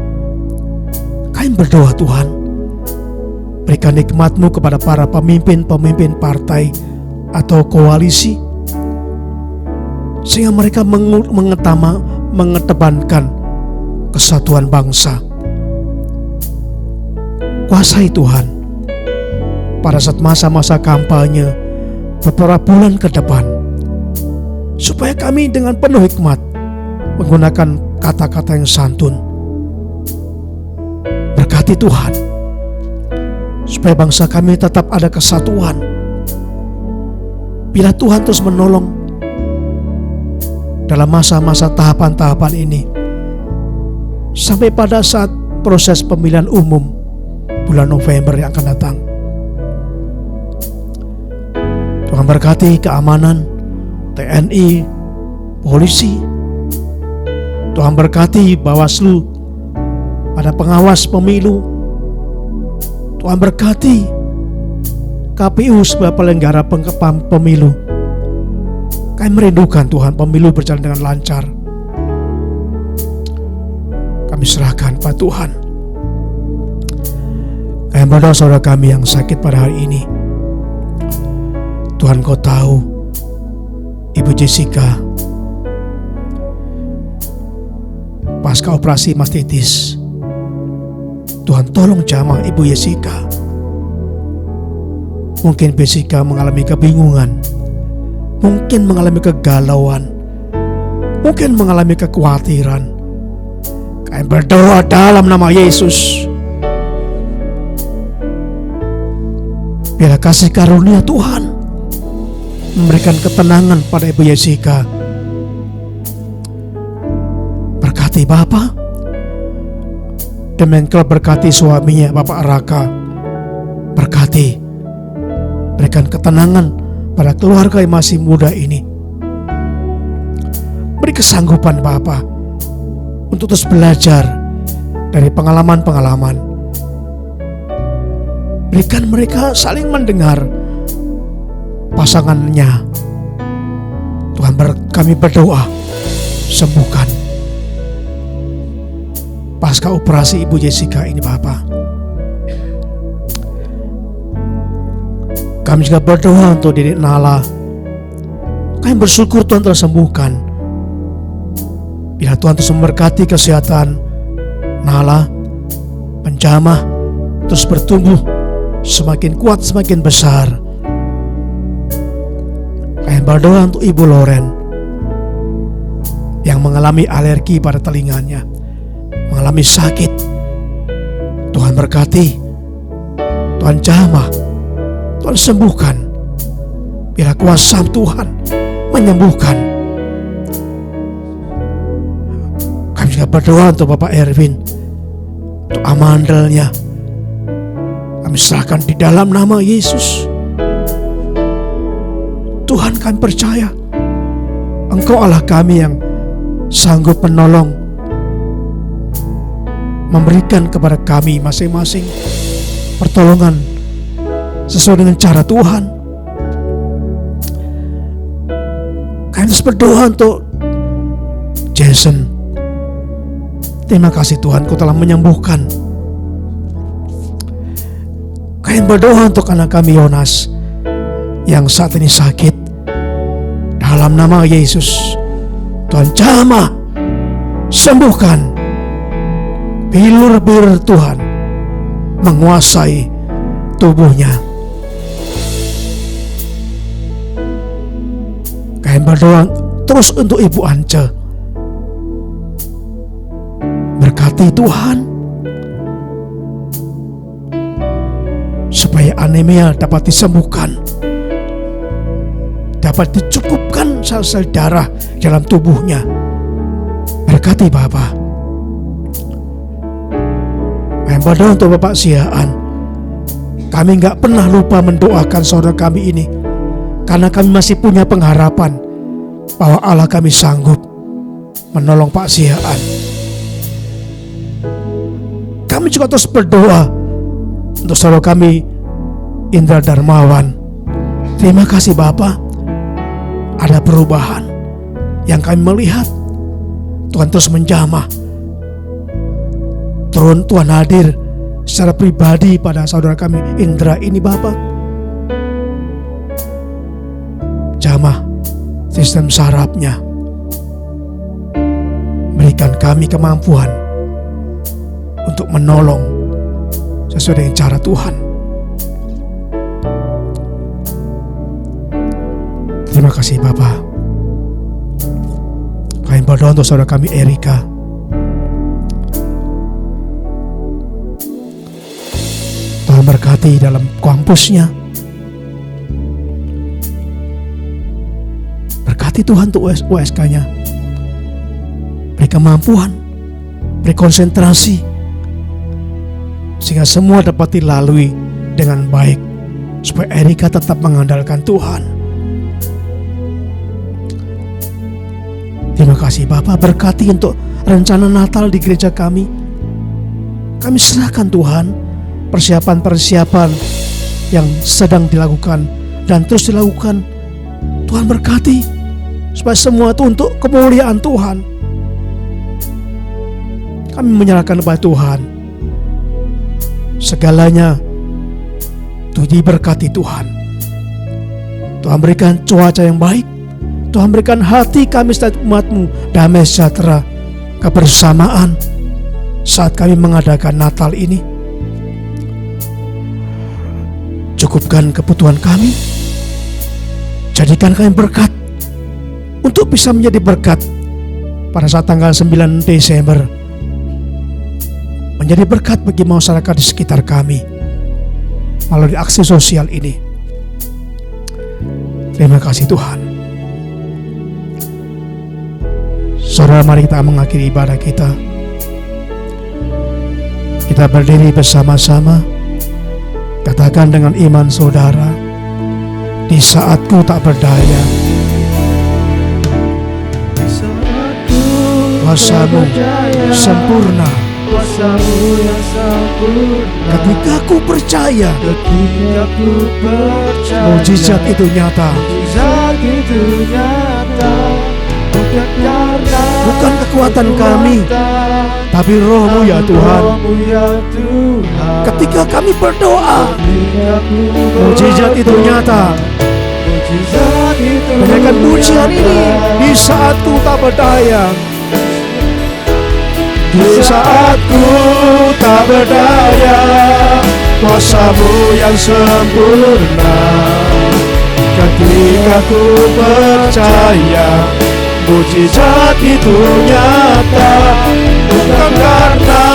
Kami berdoa Tuhan, berikan nikmat-Mu kepada para pemimpin-pemimpin partai atau koalisi, sehingga mereka mengedepankan kesatuan bangsa. Kuasai Tuhan pada saat masa-masa kampanye beberapa bulan ke depan, supaya kami dengan penuh hikmat menggunakan kata-kata yang santun. Berkati Tuhan supaya bangsa kami tetap ada kesatuan. Bila Tuhan terus menolong dalam masa-masa tahapan-tahapan ini, sampai pada saat proses pemilihan umum bulan November yang akan datang. Tuhan berkati keamanan TNI, polisi. Tuhan berkati Bawaslu, pada pengawas pemilu. Tuhan berkati KPU sebagai penyelenggara pemilu. Kami merindukan Tuhan pemilu berjalan dengan lancar. Kami serahkan pada Tuhan. Kami berdoa saudara kami yang sakit pada hari ini. Tuhan, Kau tahu Ibu Jessica pasca operasi mastitis. Tuhan, tolong jamah Ibu Jessica. Mungkin Jessica mengalami kebingungan, mungkin mengalami kegalauan, mungkin mengalami kekhawatiran. Kami berdoa dalam nama Yesus, biarlah kasih karunia Tuhan memberikan ketenangan pada Ibu Jessica. Berkati Bapa, demikian kalau berkati suaminya Bapak Raka. Berkati, berikan ketenangan pada keluarga yang masih muda ini. Beri kesanggupan Bapa untuk terus belajar dari pengalaman-pengalaman. Berikan mereka saling mendengar pasangannya. Tuhan, kami berdoa, sembuhkan pasca operasi Ibu Jessica ini Bapa. Kami juga berdoa untuk diri Nala. Kami bersyukur Tuhan telah sembuhkan. Bila Tuhan terus memberkati kesehatan Nala, penjamah terus bertumbuh semakin kuat, semakin besar. Kami berdoa untuk Ibu Loren yang mengalami alergi pada telinganya, mengalami sakit. Tuhan berkati, Tuhan jamah, Tuhan sembuhkan. Bila kuasa Tuhan menyembuhkan. Kami juga berdoa untuk Bapak Erwin, untuk amandelnya. Kami serahkan di dalam nama Yesus. Tuhan, kami percaya Engkau Allah kami yang sanggup menolong, memberikan kepada kami masing-masing pertolongan sesuai dengan cara Tuhan. Kami terus berdoa untuk Jason. Terima kasih Tuhan, Kau telah menyembuhkan. Kami berdoa untuk anak kami Yonas yang saat ini sakit. Dalam nama Yesus, Tuhan jamah, sembuhkan. Bilur-bilur Tuhan menguasai tubuhnya. Kami berdoa terus untuk Ibu Ance. Berkati Tuhan, supaya anemia dapat disembuhkan, dapat dicukupkan sel-sel darah dalam tubuhnya. Berkati Bapa. Kami berdoa untuk Bapak Siaan. Kami gak pernah lupa mendoakan saudara kami ini, karena kami masih punya pengharapan bahwa Allah kami sanggup menolong Pak Siaan. Kami juga terus berdoa untuk saudara kami Indra Darmawan. Terima kasih Bapak, ada perubahan yang kami melihat. Tuhan terus menjamah. Tuhan hadir secara pribadi pada saudara kami Indra ini Bapak. Jamah sistem sarafnya. Berikan kami kemampuan untuk menolong sesuai dengan cara Tuhan. Terima kasih Bapak. Kami berdoa untuk saudara kami Erika. Tuhan berkati dalam kampusnya. Berkati Tuhan untuk USK-nya. Beri kemampuan, beri konsentrasi, sehingga semua dapat dilalui dengan baik, supaya Erika tetap mengandalkan Tuhan. Terima kasih Bapak, berkati untuk rencana Natal di gereja kami. Kami serahkan Tuhan persiapan-persiapan yang sedang dilakukan dan terus dilakukan. Tuhan berkati supaya semua itu untuk kemuliaan Tuhan. Kami menyerahkan kepada Tuhan segalanya, itu diberkati Tuhan. Tuhan berikan cuaca yang baik. Tuhan berikan hati kami setiap umat-Mu damai sejahtera, kebersamaan saat kami mengadakan Natal ini. Cukupkan kebutuhan kami. Jadikan kami berkat untuk bisa menjadi berkat pada saat tanggal 9 Desember. Menjadi berkat bagi masyarakat di sekitar kami melalui aksi sosial ini. Terima kasih Tuhan. Saudara, mari kita mengakhiri ibadah kita. Kita berdiri bersama-sama. Katakan dengan iman saudara, di saatku tak berdaya, Di saatku kuasa-Mu sempurna. Kuasa-Mu yang sempurna. Ketika ku percaya, Ketika ku percaya, mujizat itu nyata. mujizat itu nyata. Bukan karena Bukan kekuatan kami, tapi Roh-Mu ya Tuhan. Roh-Mu ya Tuhan. Ketika kami berdoa, Ketika ku mujizat itu nyata. mujizat itu Berikan pujian ini di saat ku tak berdaya. Di saat ku tak berdaya, kuasa-Mu yang sempurna. Ketika ku percaya, mujizat itu nyata. Bukan karena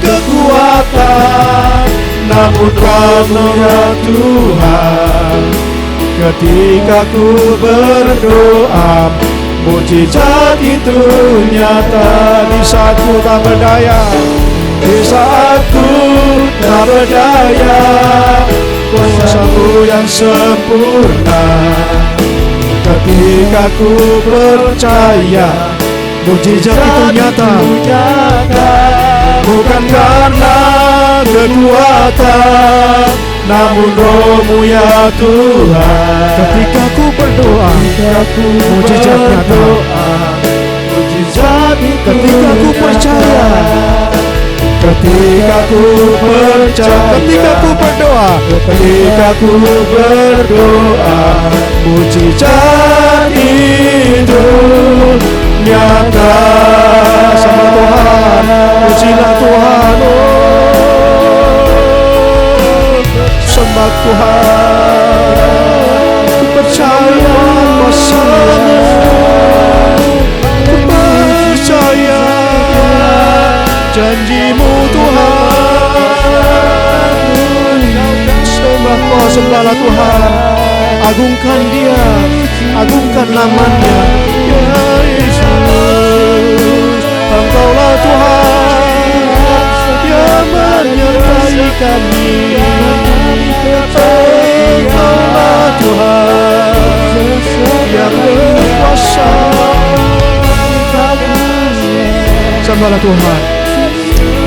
kekuatan, namun Roh-Mu ya Tuhan. Ketika ku berdoa, mujizat itu nyata. Di saat ku tak berdaya, di saat ku tak berdaya, kuasa-Mu yang sempurna. Ketika ku percaya, mujizat itu nyata. Bukan karena kekuatan, namun Roh-Mu ya Tuhan. Ketika ku berdoa, mujizat nyata. Ketika ku percaya, ketika ku percaya, ketika ku berdoa, ketika ku berdoa, mujizat itu nyata. sama Tuhan, pujilah Tuhan, sembah Tuhan. Ku percaya kuasa-Mu, ku percaya janji-Mu Tuhan. Sembahlah Tuhan, agungkan Dia, agungkan namanya. Ya Yesus, Engkaulah Tuhan yang menyertai kami. Engkaulah Tuhan yang berkuasa. Sembahlah Tuhan.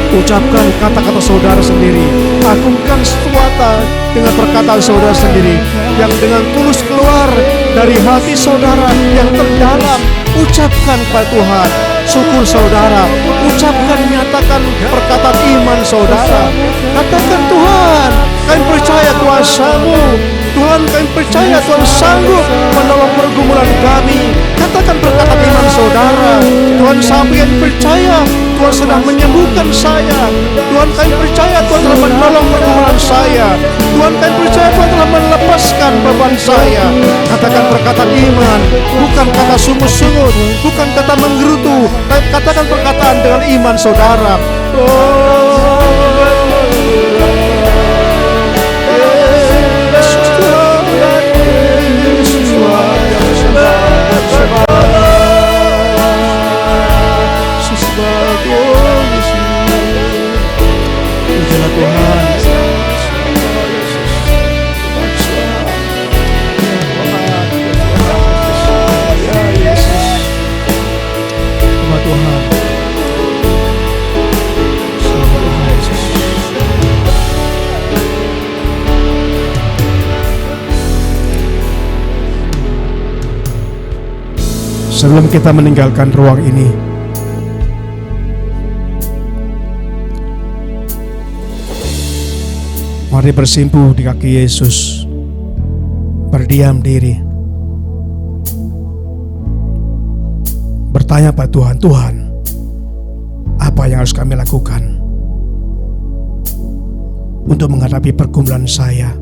Ucapkan kata-kata saudara sendiri, agungkan suara dengan perkataan saudara sendiri yang dengan tulus keluar dari hati saudara yang terdalam. Ucapkan kepada Tuhan syukur saudara, ucapkan, nyatakan perkataan iman saudara. Katakan, Tuhan, kami percaya kuasa-Mu. Tuhan, kami percaya Tuhan sanggup menolong pergumulan kami. Katakan perkataan iman saudara. Tuhan, sampai yang percaya Tuhan sedang menyembuhkan saya. Tuhan, kami percaya Tuhan telah menolong pergumulan saya. Tuhan, kami percaya Tuhan telah melepaskan beban saya. Katakan perkataan iman, bukan kata sungut-sungut, bukan kata menggerutu, tapi katakan perkataan dengan iman saudara. Sebelum kita meninggalkan ruang ini, mari bersimpuh di kaki Yesus, berdiam diri, bertanya pada Tuhan, Tuhan, apa yang harus kami lakukan untuk menghadapi pergumulan saya?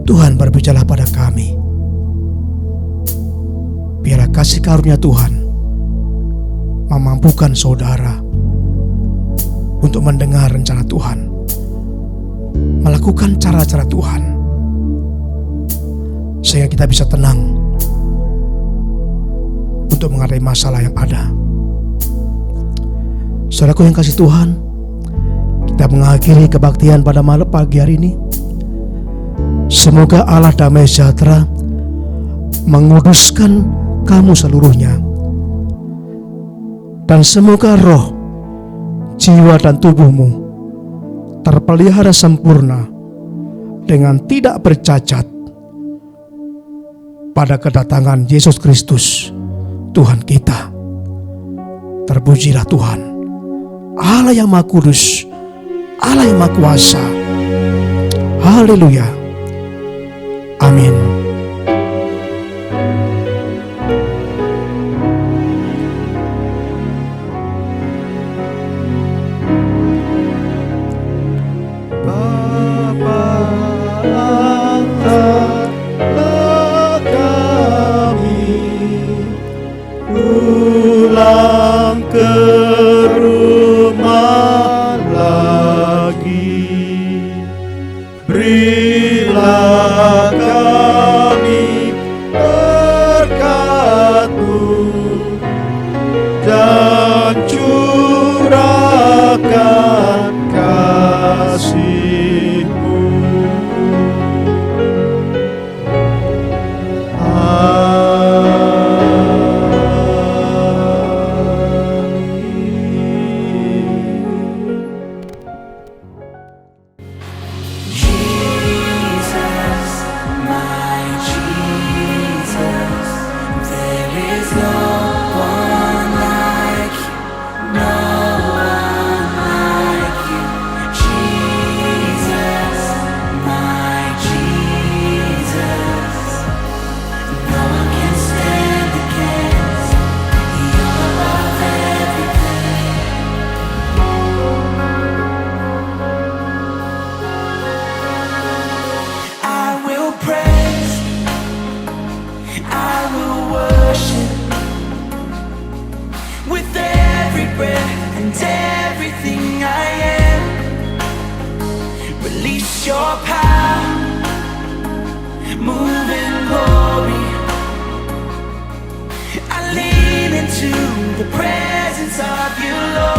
Tuhan, berbicara pada kami. Biarlah kasih karunia Tuhan memampukan saudara untuk mendengar rencana Tuhan, melakukan cara-cara Tuhan, sehingga kita bisa tenang untuk menghadapi masalah yang ada. Saudaraku yang kasih Tuhan, kita mengakhiri kebaktian pada malam pagi hari ini. Semoga Allah damai sejahtera menguduskan kamu seluruhnya, dan semoga roh, jiwa dan tubuhmu terpelihara sempurna dengan tidak bercacat pada kedatangan Yesus Kristus Tuhan kita. Terpujilah Tuhan, Allah yang Maha Kudus, Allah yang Maha Kuasa. Haleluya. Amin. Berilah of you, Lord.